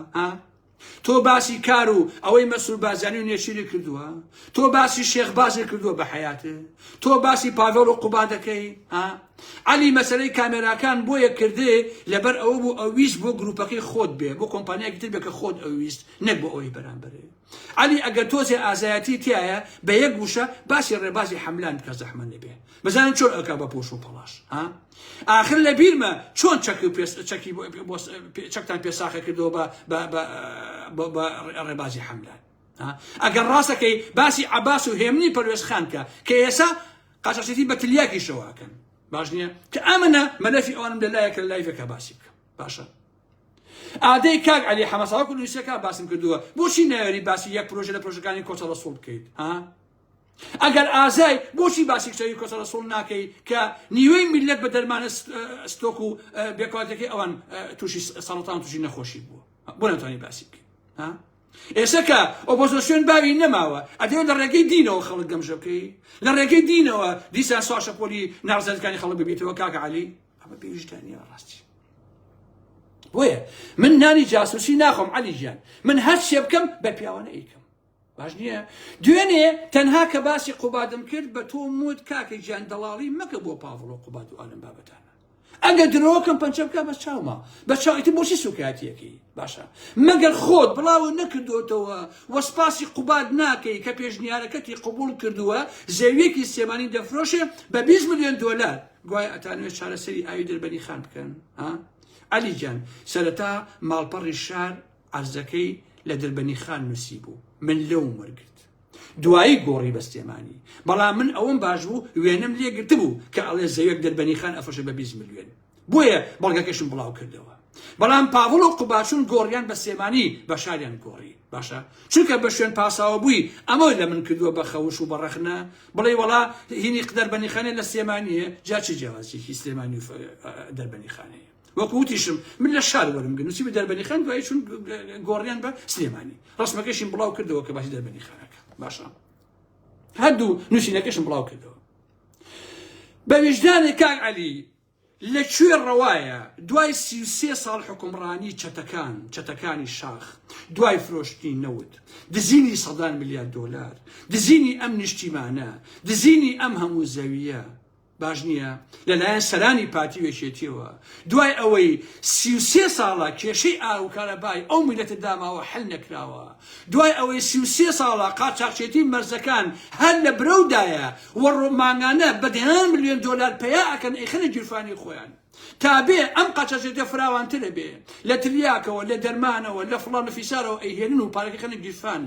[SPEAKER 1] تۆ باسی کار و ئەوەی مەسوول بازانی و نێچیری کردووە تۆ باسی شێخ بازی کردووە بە حەیاتێ تۆ باسی پاڤێڵ و قوبا دەکەی عەلی مەسەلەی کامێراکان بۆیە کردێ لەبەر ئەوە بوو ئەو ویست بۆ گروپەکەی خۆت بێ بۆ کۆمپانیایەکی تر بێ کە خۆت ئەو ویست نەک بۆ ئەوەی بەرامبەرێ عەلی ئەگەر تۆزێ ئازایەتی تایە بە یەک گوشە باسی ڕێبازی حەملان بکە زەحمە نەبێ بزانن چۆن ئەکا بە پۆش و پەڵاش آخر لە بیرمە چۆن چەکتان پێساخە کردەوە بە ڕێبازی حەملان ئەگەر ڕاستەکەی باسی عەباس و هێمنی پەروێز خان کە ئێسا قاچاقچێتی بە تلیاکی شەواکەن باش نییە کە ئەمنە مەلەفی ئەوانم لە لایەکە لە لایڤەکە باسی بکەم باشە ئادەی کاک عەلی حەمەسەڵا کوردستانەکە باسم کردووە بۆچی ناوێری باسی یەک پرۆژە لە پرۆژەکانی کۆچەڵە سوڵ بکەیت ئەگەر ئازای بۆچی باسی کچەوی کۆچەڵە سوڵ ناکەی کە نیوەی میلەت بە دەرمانە ستۆک و بێکواتەکەی ئەوان تووشی سەرەتان تووشی نەخۆشی بووە بۆ نەتوانی باسی بکەیت ئێستا کە ئۆپۆزیسیۆن باوی نەماوە ئەدەوێت لە ڕێگەی دینەوە خەڵک گەمژە بکەی لە ڕێگەی دینەوە دیسان سواشە پۆلی ناڕزەتەکانی خەڵک ببیتەوە کاکە عەلی ئەمە پێویستانیە ڕاستی بۆیە من نانی جاسوسی ناخۆم عەلی گیان من هەر شێ بکەم بە پیاوە نەیکەم باش نییە دوێنێ تەنها کە باسی قوبادم کرد بە تۆ موت کاکە گیان دەڵاڵی مەکە بۆ پاڤڵ و قوباد و ئالم بابەتانە ئەگەر درۆکەم پەنچە بکە بە چاومە بە چاویتی بۆچی سوکاتیەکەی باشە مەگەر خۆت بڵاو نەکردوتەوە وەسپاسی قوباد ناکەی کە پێشنیارەکەتی قبول کردووە زەویەکی سێمانی دەفرۆشێ بە 20 ملیۆن دۆلار گوای ئەتانوێت چارەسەری ئاوی دەربەنی خان بکەن عەلی گیان سەرەتا ماڵپەڕی شار عەرزەکەی لە دەربەنی خان نووسی بوو من لەو وەرگرت دوایی گۆڕی بەستێمانی بەڵام من ئەوم باش بوو وێنم لێگرت بوو کە ئەڵێ زەویەک دەربەنی خان ئەفرۆشە بە 20 ملیۆن بۆیە بەڵگەکەشم بڵاو کردەوە بەڵام پاڤڵ و قوباچون گۆڕیان بە سێمانی بە شاریان گۆڕی باشە چونکە بە شوێن پاساوە بووی ئەمە لە من کردووە بە خەوش و بەڕەخنە بڵێ وەڵا هینی دەربەنی خانێ لە سێمانیە جا چ جیاوازێکی سلێمانی و دەربەنی خانەیە وەکوتیشم من لە شار وەرم نووسی بە دەربەنی خان دوای چون گۆڕیان بە سلێمانی ڕسمەکەشیم بڵاو کردەوە کە باسی دەربەنی خانەکە باشە هەردوو نووسینەکەشم بڵاو کردەوە بە ویژدانی کاک عەلی لەکوێ ڕەوایە دوای 33 ساڵ حکومڕانی چەتەکانی شاخ دوای فرۆشتنی نەوت دزینی سەدان ملیار دۆلار دزینی ئەم نیشتیمانە دزینی ئەم هەموو زەویە باش نییە لەلایەن سەرانی پارتی وێشێتیەوە دوای ئەوەی 33 ساڵە کێشەی ئاو کارەبای ئەو میلەتە داماوە حل نەکراوە دوای ئەوەی 33 ساڵە قاچاقچێتی مەرزەکان هەر لە برەودایە وەڕۆمانگانە بە 10 ملیۆن دۆلار پەیا ئەکەن ئەیخەنە گیرفانی خۆیان تابێ ئەم قاچاقچێتە فراوانترە بێ لە تریاکەوە لە دەرمانەوە لە فڵان و فیسارەوە ئەیهێنن و پارەکە خەنە گیرفان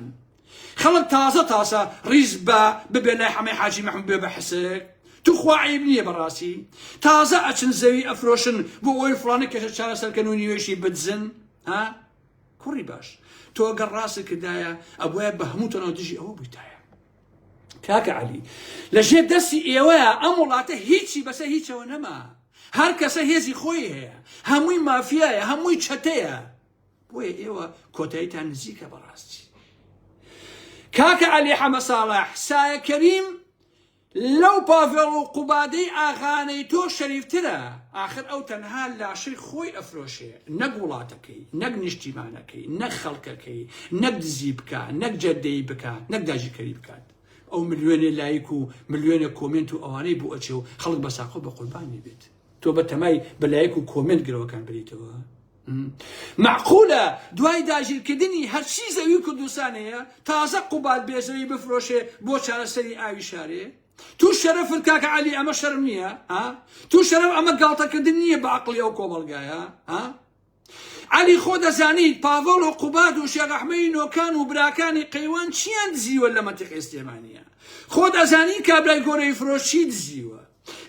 [SPEAKER 1] خەڵک تازە ڕیز بە ببێ لای حەمەی حاجی مەحموود بێ بە حسک تو خواعیب نییە بەڕاستی تازە ئەچن زەوی ئەفرۆشن بۆ ئەوی فڵانە کێشە چارەسەرکەن و نیوێشی بدزن کوڕی باش تۆ ئەگەر ڕاست کردایە ئەبوایە بە هەمووتەنەوە دژی ئەوە بوویتایە کاکە عەلی لەژێر دەستی ئێوەیە ئەم وڵاتە هیچی بەسەر هیچەوە نەما هەر کەسە هێزی خۆی هەیە هەمووی مافیایە هەمووی چەتەیە بۆیە ئێوە کۆتاییتان نزیکە بەڕاستی کاکە عەلی حەمە ساڵح سایە کەریم لەو پاڤێڵ و قوبادەی ئاغانەی تۆ شەریفترە ئاخر ئەو تەنها لاشەی خۆی ئەفرۆشێ نەک وڵاتەکەی نەک نیشتیمانەکەی نەک خەڵکەکەی نەک دزی بکە نەک جەردەی بکە نەک داژیکەری بکات ئەو ملیۆنێ لایک و ملیۆنە کۆمنت و ئەوانەی بۆ ئەچێ و خەڵک بە ساقۆ بە قوربانی بێت تۆ بە تەمای بە لایک و کۆمنت گرەوەکان بریتەوە معقولە دوای داژیرکردنی هەرچی زەوی کوردستانەیە تازە قوباد بێزەوی بفرۆشێ بۆ چارەسەری ئاوی شارێ تو شەرەفت کاکە عەلی ئەمە شەرم نییە تو شەرەف ئەمە گاڵتەکردن نییە بە عەقڵی ئەو کۆمەڵگایە عەلی خۆ دەزانیت پاڤۆڵ و قوباد و شێخ ئەحمەدی نۆکان و براکانی قەیوان چیان دزیوە لە مەنتیقی سلێمانیە خۆ دەزانی کابرای گۆرەی فرۆش چی دزیوە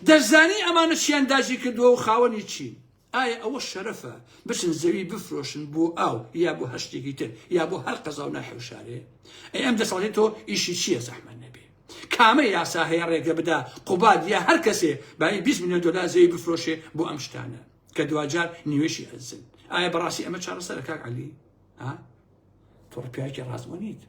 [SPEAKER 1] دەزانی ئەمانە چیان داژی کردووە و خاوەنی چین ئایا ئەوە شەرەفە بچن زەوی بفرۆشن بۆ ئاو یا بۆ هەشتێکی تر یا بۆ هەر قەزا و ناحێوشارێ ئەی ئەم دەسەڵێت تۆ ئیشی چییە زەحمەت نەبێ کامە یاسا هەیە ڕێگە بدا قوباد یا هەر کەسێ بای 20 میلیۆن دۆلار زەوی بفرۆشێ بۆ ئەم شتانە کە دوجار نیوێشی ئەزن ئایا بەڕاستی ئەمە چارەسەرە کاک عەلی تۆ ڕپیاکی ڕازوەنیت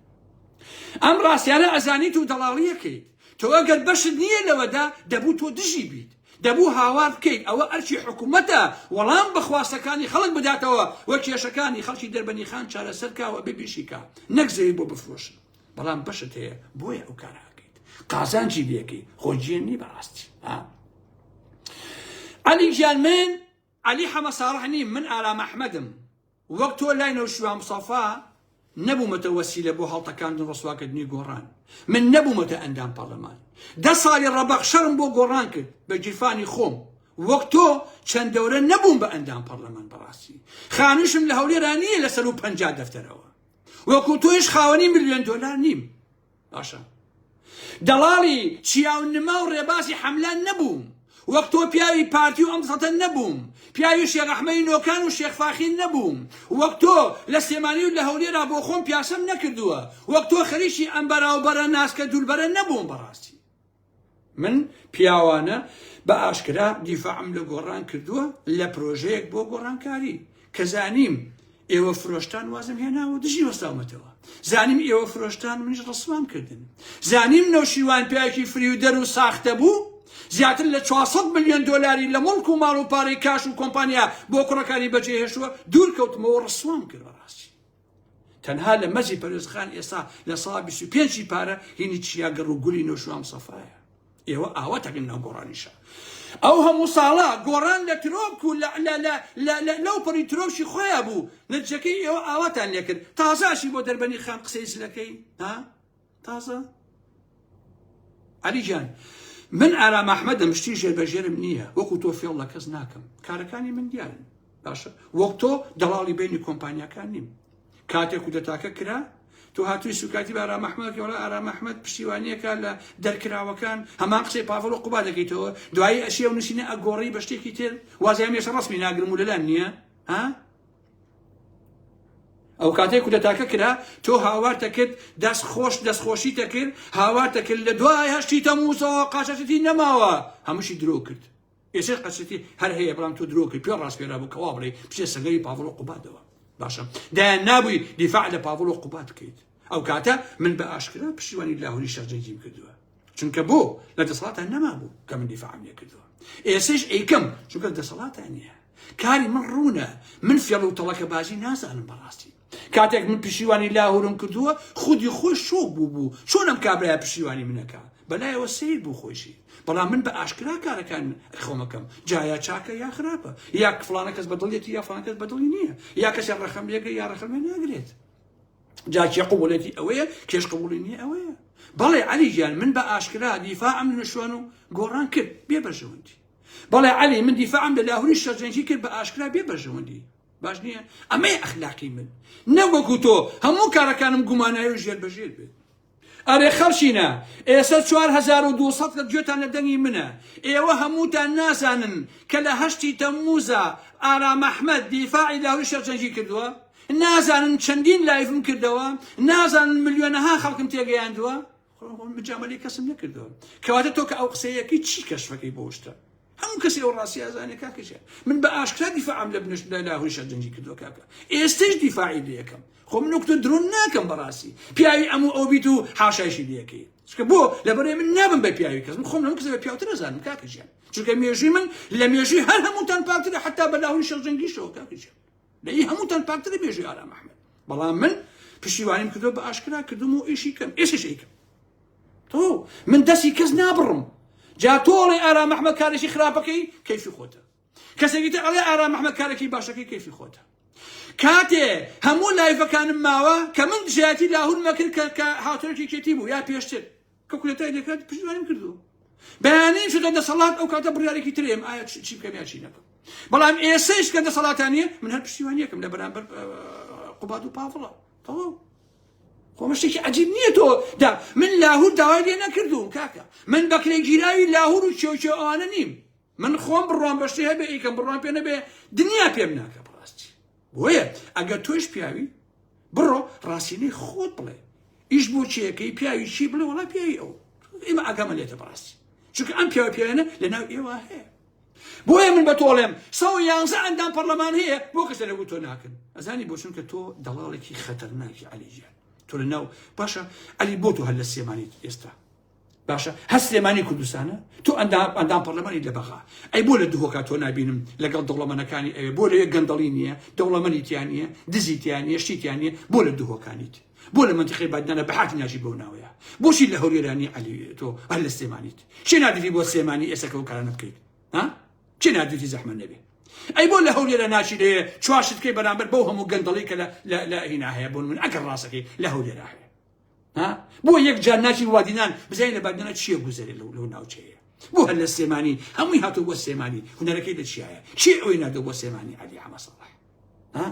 [SPEAKER 1] ئەم ڕاستیانە ئەزانیت و دەڵاڵیەکەیت تۆ ئەگەر بەشت نییە لەوەدا دەبوو تۆ دژی بیت دەبوو هاوار بکەیت ئەوە ئەرچی حکوومەتە وەڵام بە خواستەکانی خەڵک بداتەوە وەک کێشەکانی خەڵکی دەربەنی خان چارەسەر کاوە ببیشیکە نەک زەوی بۆ بفرۆشن بەڵام بەشت هەیە بۆیە ئەو کارەکەیت قازانجی بێکەی خۆجیێن نی بەڕاستی عەلی گیان من عەلی حەمە ساڵح نیم من ئارام ئەحمەدم وەک تۆ لای نەوشیوان مستەفا نەبوومەتە وەسیلە بۆ هەڵتەکاندن ڕسواکردنی گۆڕان من نەبوومەتە ئەندام پەرلەمان 10 ساڵی ڕەبەق شەرم بۆ گۆڕان کرد بە گیرفانی خۆم وەک تۆ چەند دەورە نەبووم بە ئەندام پەرلەمان بەڕاستی خانوشم لە هەولێرا نییە لە 150 دەفتەرەوە وەکو تۆیش خاوەنی ملیۆن دۆلار نیم باشە دەڵاڵی چیاونما و ڕێبازی حەملان نەبووم وەک تۆ پیاوی پارتی و ئەم سەتە نەبووم پیاوی شێخ ئەحمەدی نۆکان و شێخ فاخین نەبووم وەک تۆ لە سلێمانی و لە هەولێرا بۆ خۆم پیاسەم نەکردووە وەک تۆ خەریکی ئەم بەراوبەرە ناسکە دوولبەرە نەبووم بەڕاستی من پیاوانە بە ئاشکرا دیفاعم لە گۆڕان کردووە لە پرۆژەیەک بۆ گۆڕانکاری کە زانیم ئێوە فرۆشتان وازم هێناوە دژی وەستاومەتەوە زانیم ئێوە فرۆشتان منیش ڕسوان کردن زانیم نەوشیوان پیاوێکی فری و دەر و ساختە بوو زیاتر لە 400 میلیۆن دۆلاری لە مڵک و ماڵ و پارەی کاش و کۆمپانیا بۆ کوڕەکانی بەجێهێشتووە دوور کەوتمەوە ڕسوان کرد بەڕاستی تەنها لە مەرجی پەروێزخان ئێستا لە ساڵ 25 پارە هینی چیاگەڕ و گولی نەوشیوان مستەفایە ئێوە ئاواتەکەن ناو گۆڕانیشە ئەو هەموو ساڵە گۆڕان لە ترۆک و لەو پەڕی ترۆکشی خۆیان بوو نەتیجەکەی ئێوە ئاواتان لێ کرد تازاشی بۆ دەربەنی خان قسەی زلەکەی تازە عەلی گیان من ئارام ئەحمەدم شتی ژێربەژێرم نییە وەکو تۆ فێڵ لە کەس ناکەم کارەکانی من دیارن باشە وەک تۆ دەڵاڵی بینی کۆمپانیاکان نیم کاتێک و دەتاکە کرا تۆ هاتووی سوکاتی بە ئارام ئەحمەد وەڵا ئارام ئەحمەد پشتیوانیەکە لە دەرکراوەکان هەمان قسەی پاڤۆڵ و قوباد دەکەیتەوە دوایی ئەشیە و نووسینە ئەگۆڕی بە شتێکی تر وازای هەمیشە ڕەسمی ناگرم و لەلام نییە ئەو کاتێک و دەتاکە کرا تۆ هاوارتە کرد دەستخۆشیتە کرد هاوارتە کرد لە دوای هەشتی تەمووزەوە قاچەتی نەماوە هەمووشی درۆ کرد ئێستا قەچەتی هەر هەیە بەڵام تۆ درۆ کرد پێ ڕاستپێرا بوو کەوا بڵێ پشتە سەگەری پاڤۆڵ و قوبادەوە باشە دایان نابووی دیفاع لە پاڤۆڵ و قوباد بکەیت ئەو کاتە من بە ئاشکرا پشتیوانی لاهوری شەرجەنگیم کردووە چونکە بۆ لە دەسەڵاتان نەمابوو کە من دیفاعم لێ کردووە ئێسش ئەیکەم چونکە دەسەڵاتان نییە کاری من ڕوونە من فێڵ و تەڵەکە بازی نازانم بەڕاستی کاتێک من پشتیوانی لاهورم کردووە خودی خۆش شۆک بوو چۆنم کابرای پشتیوانی منەکە بەلایەوە سیر بوو خۆشی بەڵام من بە ئاشکرا کارەکان خۆمەکەم جایا چاکە یا خراپە یا فڵانە کەس بەدڵێتی یا فڵان کەس بەدڵی نییە یا کەسێک ڕەخەم لێگە یا ڕەخەمێ ناگرێت جاکی قبولەتی ئەوەیە کێش قبولی نییە ئەوەیە بەڵێ عەلی گیان من بە ئاشکرا دیفاعم لە نەشوان و گۆڕان کرد بێ بەرژەوەندی بەڵێ عەلی من دیفاعم لە لاهوری شەرجەنگی کرد بە ئاشکرا بێ بەرژەوەندی باش نییە ئەمەی ئەخلاقی من نەوەکو تۆ هەموو کارەکانم گومانایی و ژێربەژێر بێت ئەرێ خەڵچینە ئێستا 4200 لە گوێتان لە دەنگی منە ئێوە هەمووتان نازانن کە لە هەشتی تەمووزە ئارام ئەحمەد دیفاعی لاهوری شەرجەنگی کردووە نازانن چەندین لایفم کردەوە نازانن ملیۆنەها خەڵکم تێگەیاندووە مجامەلی کەسم نەکردەوە کەواتە تۆ کە ئەو قسەیەکی چی کەشفەکەی بۆ شتە هەموو کەسی ئەو ڕاستی ئازانێ کاکەژێ من بە ئاشکرا دیفاعم لە لاهوری شەرجەنگی کردووە کاکە ئێستش دیفاعی لێ یەکەم خۆ من نوکتە درۆن ناکەم بەڕاستی پیاوی ئەموو ئەو بیت و حاشایشی لێەکەی چکە بۆ لەبەرێ من نابم بە پیاوی کەس من خۆم لەم کەسە بە پیاوتر نەزانم کاکەژیان چونکە مێژووی من لە مێژووی هەر هەمووتان پاکترە حتا بە لاهوری شەرجەنگیشەوە کاکەژیان لەی هەمووتان پاکترە مێژووی ئارام ئەحمەد بەڵام من پشتیوانیم کردووە بە ئاشکرا کردم و ئیشی کەم ئێشش ئەیکەم تۆ من دەستی کەس نابڕم جا تۆڵێ ئارام ئەحمەد کارێکی خراپەکەی کەیفی خۆتە کەسێکی تر ئەڵێ ئارام ئەحمەد کارێکی باشەکەی کەیفی خۆتە کاتێ هەموو لایڤەکانم ماوە کە من دژایەتی لاهورمە کرد کە هاوتەرێکی کێتی بوو یا پێشتر کەکولێتای دەکات پشتیوانیم کردووە بەیانیم شدە دەسەڵات ئەو کاتە بڕیارێکی ترێم ئایا چی بکەم یا چی نەکەم بەڵام ئێسەش کە دەسەڵاتانیە من هەر پشتیوانیەکەم لە بەرامبەر قوباد و پاڤڵە تەواو خۆمە شتێکی عەجیب نییە تۆ دا من لاهور داوای لێ نەکردووم کاکە من بەکرێ گیراوی لاهور و چێوچێ ئەوانە نیم من خۆم بڕوان بە شتێ هەبێ ئیکەم بڕوان پێ نەبێ دنیا پێم ناکە بڕاستی بۆیە ئەگەر تۆش پیاوی بڕۆ ڕاستینەی خۆت بڵێ ئیش بۆ چیەکەی پیاوی چی بڵێ وەڵا پیاوی ئەو ئێمە ئاگامە لێتە بەڕاستی چونکە ئەم پیاوە پیاوانە لەناو ئێوە هەیە بۆیە من بە تۆڵێم 111 ئەندام پەرلەمان هەیە بۆ کەسە لەبوو تۆ ناکەن ئەزانی بۆ چونکە تۆ دەڵاڵێکی خەتەرناکی عەلیجان تۆ لەناو باشە ئەلی بۆ تۆ هەر لە سلێمانی ئێستا باشە هەر سلێمانی کوردستانە تۆ ئەندام پەرلەمانی لە بەغا ئەی بۆ لە دووهۆکات تۆ نابینم لەگەڵ دەوڵەمەندەکانی ئەوێ بۆ لەوێ گەندەڵی نییە دەوڵەمەندیتیان نییە دزیتیان نییە شتیتیان نییە بۆ لە دووهۆکانیت بۆ لە منتیقی بادنانە بەحاتی ناژی بۆ ناوەیە بۆشی لە هەولێرانی عەلی تۆ هەر لە سلێمانیت چی نادیتی بۆ سلێمانی ئێستا کە ئەو کارانە بکەیت ها چی نادیتی زەحمەت نەبێ ئەی بۆ لە هەولێرە ناچی لێ چواشتکەی بەرامبەر بەو هەموو گەندەڵی کە لە هینا هەیە بۆن من ئەگەر ڕاستەکەی لە هەولێرە هەیە ها بۆ یەک جار ناچی وادینان بزانین لە بادنانە چییە گوزەرێ لەو ناوچەیە بۆ هەر لە سلێمانی هەمووی هاتوو بۆ سلێمانی هونەرەکەی لە چیایە چی ئەوەی نادۆ بۆ سلێمانی عەلی حەمە سەڵاح ها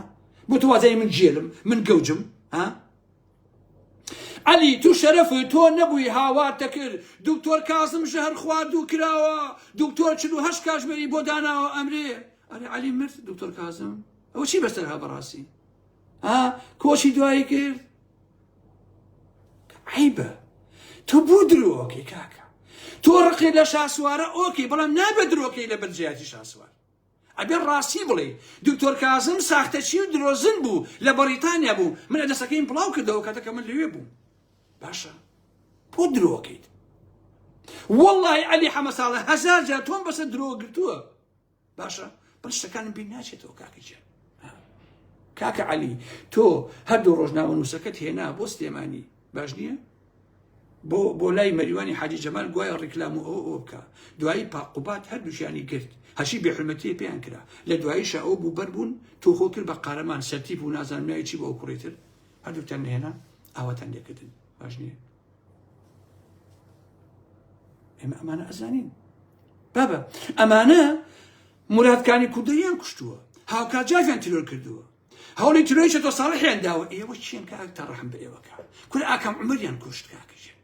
[SPEAKER 1] بۆ تۆ وازای من جێلم من گەوجم ها عەلی تو شەرەفی تۆ نەبووی هاوارتە کرد دکتۆر کازم ژەهر خواردوو کراوە دکتۆر 48 کاتژمێری بۆ داناوە ئەمرێ ئەرێ عەلی مرد دکتۆر کازم ئەوە چی بەسەر ها بەڕاستی ها کۆچی دوایی کرد عیبە تۆ بۆ درۆکەی کاکە تۆ ڕقی لە شاسوارە ئۆکەی بەڵام نابێت درۆکەی لە بەرجایەتی شاسوار ئەبێ ڕاستی بڵێ دکتۆر کازم ساختەچی و درۆزن بوو لە بەریتانیا بوو من ئەدەسەکەیم بڵاو کردەوە کاتەکە من لەوێ بووم باشە بۆ درۆکەیت وەڵڵاهی عەلی حەمە ساڵح 1000 جار تۆم بەسەر درۆ گرتووە باشە بەڵ شتەکانم بیر ناچێتەوە کاکەجیان کاکە عەلی تۆ هەردوو ڕۆژنامە نووسەکەت هێنا بۆ سلێمانی باش نییە بۆ لای مەریوانی حاجی جەمال گوایە ڕیکلام و ئەو بکە دوایی پاقوبات هەردووشیانی گرت هەشی بێحرمەتی پێیان کرا لە دواییشە ئەو بوو بەربوون تۆ خۆ کرد بە قارەمان سەرتیپ و نازانم ناوی چی بە ئەو کوڕێتر هەردووتان نهێنا ئاواتان لێکردن باش نییە ئێمە ئەمانە ئەزانین بابە ئەمانە مرادکانی کوردەیان کوشتووە هاوکات جاویان ترۆر کردووە هەوڵی ترۆی چێتۆ ساڵحیان داوە ئێوە چیان کە تا ڕەحم بە ئێوەکە کورە ئاکام عومەریان کوشت کاکەژێ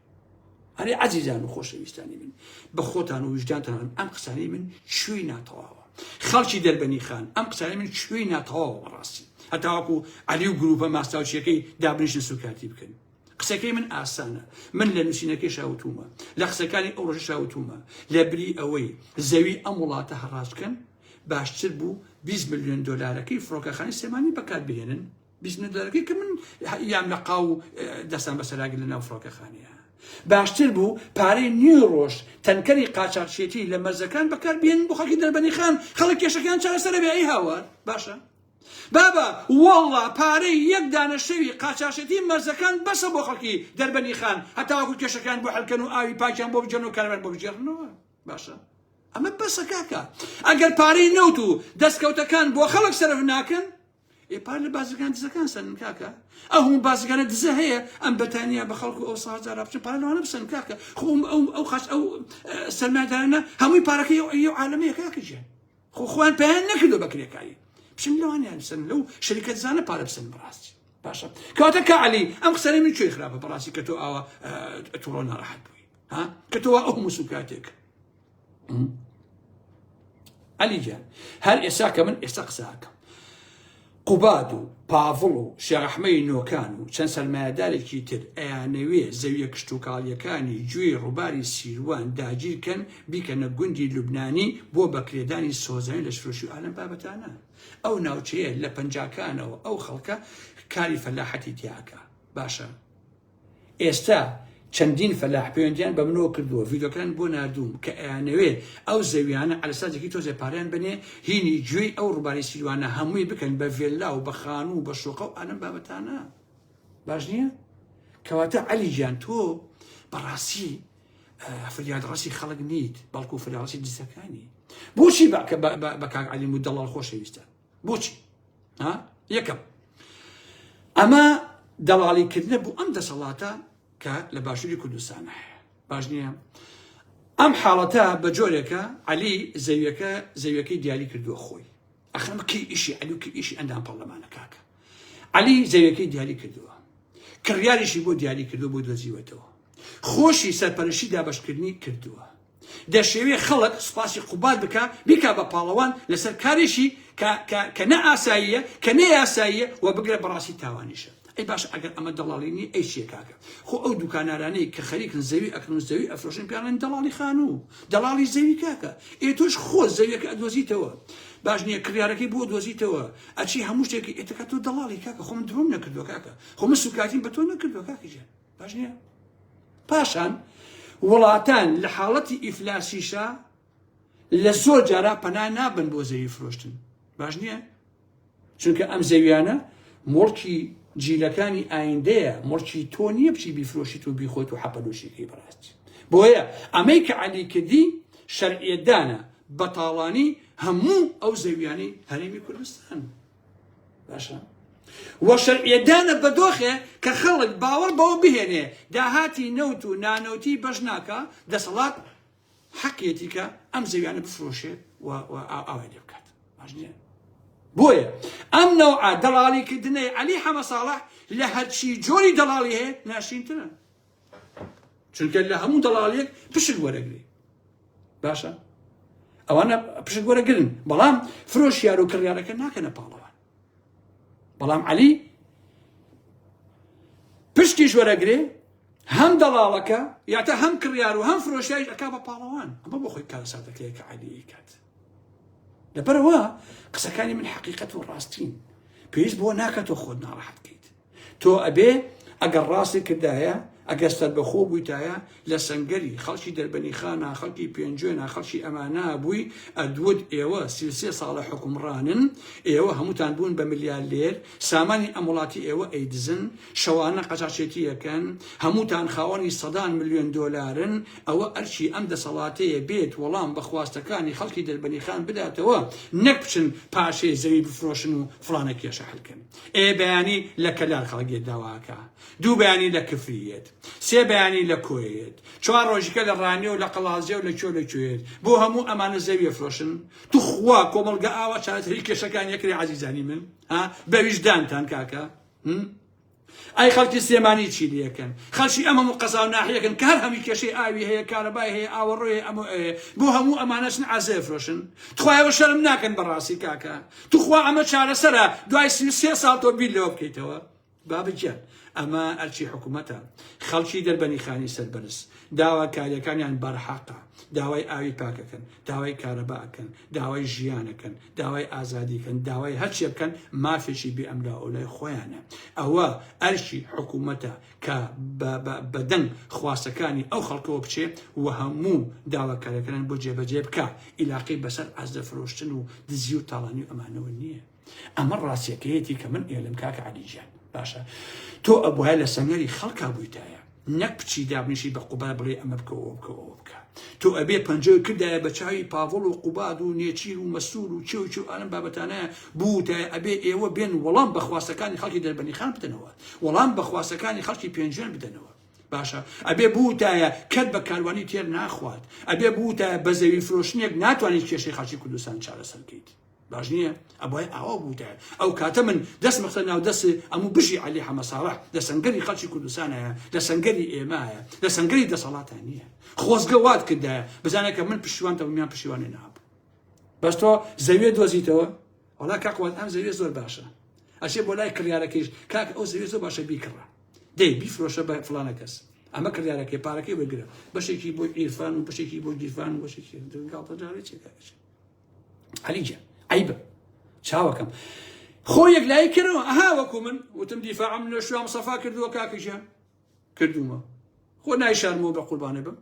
[SPEAKER 1] هەرێ عەزیزان و خۆشەویستانی من بە خۆتان و وجدانتان ئەم قسانەی من شووی ناتەواوە خەڵکی دەربەنی خان ئەم قسانەی من شووی ناتەواوە بەڕاستی هەتاوەکو عەلی و گروپە ماستاوچیەکەی دابنیشن سوکاتی بکەن قسەکەی من ئاسانە من لە نووسینەکەی شاوتومە لە قسەکانی ئەو ڕۆژە شاوتومە لە بری ئەوەی زەوی ئەم وڵاتە هەڕاستکەن باشتر بوو 20 ملیۆن دۆلارەکەی فڕۆکەخانەی سلێمانی بەکاربهێنن 20 ملیۆن دۆلارەکەی کە من یام لە قاو دەستان بەسەراگیر لە ناو فڕۆکەخانەیە باشتر بوو پارەی نیو ڕۆژ تەنکەری قاچاقچێتی لە مەرزەکان بەکاربهێنن بۆ خەڵکی دەربەنی خان خەڵک کێشەکان چارەسەر بێ ئەی هاوار باشە بابا وەڵڵا پارەی یەک دانە شەوی قاچاقچێتی مەرزەکان بەسە بۆ خەڵکی دەربەنی خان هەتاوەکو کێشەکان بۆ حەلکەن و ئاوی پاکیان بۆ بجێن و کارەبار بۆ بجێڕنەوە باشە ئەمە بەسە کاکە ئەگەر پارەی نەوت و دەستکەوتەکان بۆ خەڵک سەرف ناکەن پار لە بازرگان دزەکان سەرن کاکە ئەو هەموو بازرگانە دزە هەیە ئەم بەتانیا بە خەڵکو ئەو 100,000 بچن پارە لەوانە بسەن کاکە خۆ ئەو خاش ئەو سەرمایه‌دارانە هەمووی پارەکەی ئەو عالەمەیە کاکەجیان خۆ خۆیان پێیان نەکردو بەکرێکایی بچن لەوانیان بسەن لەو شەریکەت زانە پارە بسەن بەڕاستی باشە کەواتە کە عەلی ئەم قسەی من کوێی خراپە بەڕاستی کە تۆ ئاوا تووڕۆ ناڕەحەت بووی ها کە تۆ ئەو هەموو سوکاتێک عەلی جان هەر ئێستا کە من ئێستا قسە ئەکەم قوباد و پاڤڵ و شێخەحمەی نۆکان و چەند سەرمایەدارێکی تر ئەیانەوێ زەویە کشتتوکاڵیەکانی گوێی ڕووباری سیروان داگیرکەن بیکەنە گوندی لوبنانی بۆ بەکرێدانی سۆزەوی لە شرۆشی و ئالەم بابەتانە ئەو ناوچەیە لە پەنجاکانەوە ئەو خەڵکە کاری فەلاحەتی تیاکە باشە ئێستا چەندین فەلاح پەیوەندیان بە منەوە کردووە ڤیدۆکان بۆ نردوم کە ئەیانەوێ ئەو زەویانە ئەلەساجێکی تۆزێ پاریان بنێ هینی گوێی ئەو ڕووباری سیروانە هەمووی بکەن بە ڤێلا و بە خانوو و بە شۆقە و ئالەم بابەتانە باش نییە؟ کەواتە عەلی گیان تۆ بەڕاستی فریادڕەسی خەڵک نیت بەڵکو فریادڕەسی دزەکانی بۆچی بە کاک عەلی و دەڵاڵ خۆشەویستە بۆچی؟ یەکەم ئەمە دەڵاڵیکردنە بوو ئەم دەسەڵاتە کە لە باشووری کوردستانە هەیە باش نییە؟ ئەم حاڵەتە بە جۆرێکە عەلی زەویەکەی دیاری کردووە خۆی ئەخەمە کەی ئیشی عەلی و کەی ئیشی ئەندام پەرلەمانە کاکە عەلی زەویەکەی دیاری کردووە کڕیاریشی بۆ دیاری کردووە بۆ دۆزیوەتەوە خۆشی سەرپەرشتی دابەشکردنی کردووە دەشێوێ خەڵک سوپاسی قوبال بکە بیکا بە پاڵەوان لەسەر کارێکی کە نە ئاساییە کە نە یاساییە و بگرە بەڕاستی تاوانیشە ئەی باش ئەگەر ئەمە دەڵاڵینی ئەی چیە کاکە خۆ ئەو دوکانارانەی کە خەریکن زەوی ئەکرن و زەوی ئەفرۆشن پیاڵێن دەڵاڵی خانوو دەڵاڵی زەوی کاکە ئێ تۆش خۆ زەویەکە ئەدۆزیتەوە باش نییە کڕیارەکەی بۆ دۆزیتەوە ئەچی هەموو شتێکی ئێتەکە تۆ دەڵاڵی کاکە خۆ من درۆم نەکردووە کاکە خۆ من سوکاتیم بە تۆ نەکردووە کاکیجان باش نییە پاشان وڵاتان لە حاڵەتی ئیفلاسیشە لە زۆر جارا پەنا نابن بۆ زەوی فرۆشتن باش نییە چونکە ئەم زەویانە مڵکی جیلەکانی ئایندەیە مڵکی تۆ نییە بچی بیفرۆشیت و بیخۆیت و حەپەلۆشیەکەی بەڕاستی بۆیە ئەمەی کە عەلی کردی شەرعیەتدانە بەتاڵانی هەموو ئەو زەویانی هەرێمی کوردستان باشە وە شەرعیەتدانە بەدۆخێ کە خەڵک باوەڕ بەوە بهێنێ داهاتی نەوت و نانەوتی بەش ناکە دەسەڵات حەقیەتی کە ئەم زەویانە بفرۆشێت و ئاوای لێ بکات باش نییە بۆیە ئەم نەوعە دەڵاڵیکردنەی عەلی حەمە ساڵح لە هەرچی جۆری دەڵاڵی هەیە ناشرینترە چونکە لە هەموو دەڵاڵیەک پشت وەرەگری باشە ئەوانە پشت وەرەگرن بەڵام فرۆشیار و کڕیارەکە ناکەنە پاڵەوان بەڵام عەلی پشتیش وەرەگرێ هەم دەڵاڵەکە یاتە هەم کڕیار و هەم فرۆشیاریش ئەکا بە پاڵەوان ئەمە بۆ خۆی کارەساتەکەیە کە عەلی کات لەبەرەوە قسەکانی من حەقیقەت و ڕاستین پێویست بۆ ناکەتەوە خۆت ناڕەحەت بکەیت تۆ ئەبێ ئەگەر ڕاستی کردایە ئەگەر سەربەخۆ بوویتایە لە سەنگەری خەڵکی دەربەنی خانە خەڵکی پێنجێنە خەڵکی ئەمانە بووی ئەدوت ئێوە 33 ساڵە حکومڕانن ئێوە هەمووتان بوون بە ملیاردێر سامانی ئەم وڵاتی ئێوە ئەیدزن شەوانە قەچاچێتیەکەن هەمووتان خاوەنی سەدان ملیۆن دۆلارن ئەوە ئەرچی ئەم دەسەڵاتەیە بێت وەڵام بە خواستەکانی خەڵکی دەربەنی خان بداتەوە نەک بچن پاشێ زەوی بفرۆشن و فڵانە کێشە حەلکەن ئێ بەیانی لە کەلار خەڵکێت داواکە دوو بەیانی لە کفریەت سێ بەیانی لە کۆیت چوار ڕۆژیکە لە ڕانێ و لە قەڵازیە و لەکوێت بۆ هەموو ئەمانە زەویە فرۆشن تو خوا کۆمەڵگە ئاوا چارەسەری کێشەکان یەکری عەزیزانی من بە ویژدانتان کاکە ئای خەڵکی سلێمانی چی لەکەن خەڵکی ئەمە قەزا و ناحیەکەن کار هەمی کێشەی ئاوی هەیە کارەبای هەیە ئاوەڕۆی ئەمە بۆ هەموو ئەمانەشن عەزێ فرۆشن توخوایەوە شەرم ناکەن بەڕاستی کاکە توخوا ئەمە چارەسەرە دوای 33 ساڵ تۆ بیر لەوە بکەیتەوە بابجیان ئەمە ئەرچی حکوومەتە خەڵکی دەربەنی خانی سەربەرز داواکاریەکانیان بەرحەقە داوای ئاوی پاکەکەن داوای کارەباکەن داوای ژیانەکەن داوای ئازادیکەن داوای هەرچی بکەن مافێکی بێ ئەملا ئەولای خۆیانە ئەوە ئەرچی حکوومەتە کە بەدەنگ خواستەکانی ئەو خەڵکەوە بچێ و هەموو داواکاریەکەن بۆ جێبەجێ بکە ئیلاقی بەسەر ئازدە فرۆشتن و دزی و تاڵانی و ئەمانەوە نییە ئەمە ڕاستیەکەیەتی کە من ئێلم کاکە عەلیجان باشە تۆ ئەبووە لە سەنگەری خەڵکا بوویتایە نەک بچی دابنیشی بە قوبا بڵێ ئەمە بکەوە بکەوە بکە تۆ ئەبێ پەنجەی کردایە بە چاوی پاڤڵ و قوباد و نێچیر و مەسوول و چێ و ئالم بابەتانەیە بووتایە ئەبێ ئێوە بێن وەڵام بە خواستەکانی خەڵکی دەربەنی خان بدەنەوە وەڵام بە خواستەکانی خەڵکی پێنجێن بدەنەوە باشە ئەبێ بووتایە کەت بە کاروانی تێر ناخوات ئەبێ بووتایە بە زەوی فرۆشتنێک ناتوانیت کێشەی خەڵکی کوردستان چارەسەر بکەیت باش نییە ئەبای ئاوا بووتە ئەو کاتە من دەست مەخسە ناو دەست ئەموو بژی عەلی حەمە ساڵح لە سەنگەری خەڵکی کوردستانەیە لە سەنگەری ئێمایە لە سەنگەری دەسەڵاتان نییە خۆزگە وات کردایە بزانە کە من پشتیوان تەمیان پشتیوانێ نابوو بەس تۆ زەویە دۆزیتەوە وەڵا کاقوات ئەم زەویە زۆر باشە ئەشێ بۆ لای کڕیارەکەیش کاک ئەو زەوی زۆر باشە بیکڕە دەی بیفرۆشە بە فڵانە کەس ئەمە کڕیارەکەی پارەکەی وەرگرە بەشێکی بۆ عیرفان و بەشێکی بۆ گیرفان و بەشێکی گاڵتە جارێ چێکاکەش عەلیجە عیبە چاوەکەم خۆ یەکلایی کردەوە ئەها وەکو من وتم دیفاعم لە شوام سەفا کردووە کاکەژیان کردومە خۆ نایشارمەوە بە قوربانێ بم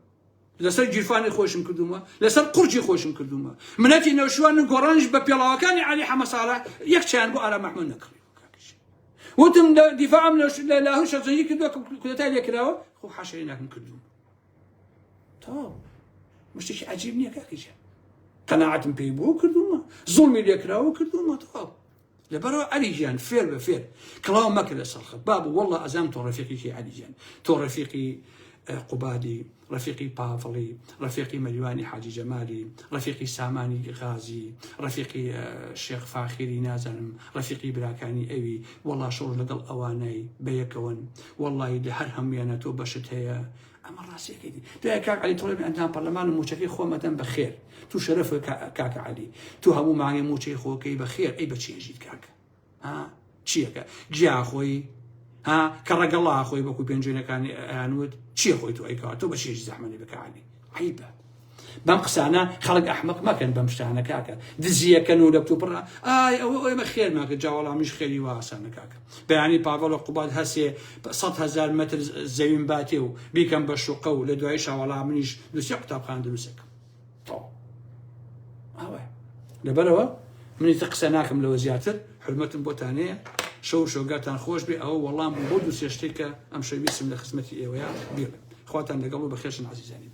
[SPEAKER 1] لەسەر گیرفانی خۆشم کردومە لەسەر قورجی خۆشم کردومە منەتی نەوشوان گۆڕانش بە پێڵاوەکانی عەلی حەمەساڵە یەک چیان بۆ ئارا مەحموود نەکڕی وتم دیفاعم لە لاهور شەرجەنگی کردووە کودەتای لێکراوە خۆ حاشەی ناکەم کردووە تاو مشتێکی عەجیب نییە کاکەجیان قەناعەتم پێی بۆ کردومە زوڵمی لێکراوە کردومە تاو لەبەرەوە عەلیجیان فێر بە فێر کڵاو مەکە لەسەر خەت بابوو وەڵڵا ئەزانم تۆ ڕەفیقێکی عەلیجیان تۆ ڕەفیقی قوبادی ڕەفیقی پافڵی ڕەفیقی مەلیوانی حاجی جەمالی ڕەفیقی سامانی غازی ڕەفیقی شێخ فاخری نازانم ڕەفیقی براکانی ئەوی وەڵڵا شەڕ لەگەڵ ئەوانەی بەیەکەون وەڵڵی لە هەر هەمویانە تۆ بەشت هەیە ئەمە ڕاستیەکەیدی دوای کاک عەلی تۆڵێ ئەندام پەرلەمان و موچەکەی خۆمەدەم بەخێر تو شەرەفە کاکە عەلی تو هەموو مانگی موچەی خۆکەی بەخێر ئەی بەچێژیت کاکە چیەکە گیا خۆی کە ڕەگەڵا خۆی بەکو پێنجێنەکانی ئەیانوت چیە خۆی تۆ ئەیکات تۆ بە چێژی زەحمەنی بکە عەلی عیبە بەم قسانە خەڵک ئەحمەق مەکەن بەم شتانە کاکە دزیەکەن و لەپتۆ پڕ ئەوە ئێمە خێر ناکە جاوەڵامیش خێری وا ئاسانە کاکە بەیانی پاڤەڵ و قوباد هەسێ 100,000 مەتر زەوین باتێ و بیکەم بە شوقە و لە دوای شاوەڵا منیش دووسێ قوتابخانە دروستەکەم لەبەرەوە منی قسە ناکەم لەوە زیاتر حرمەتم بۆتانەیە شەو شۆگاتان خۆش بێ ئەوە وەڵام بۆ دووسێ شتێک کە ئەم شەویستم لە خزمەتی ئێوەیە بێڵێ خواتان لەگەڵ و بەخێرشن عەزیزانی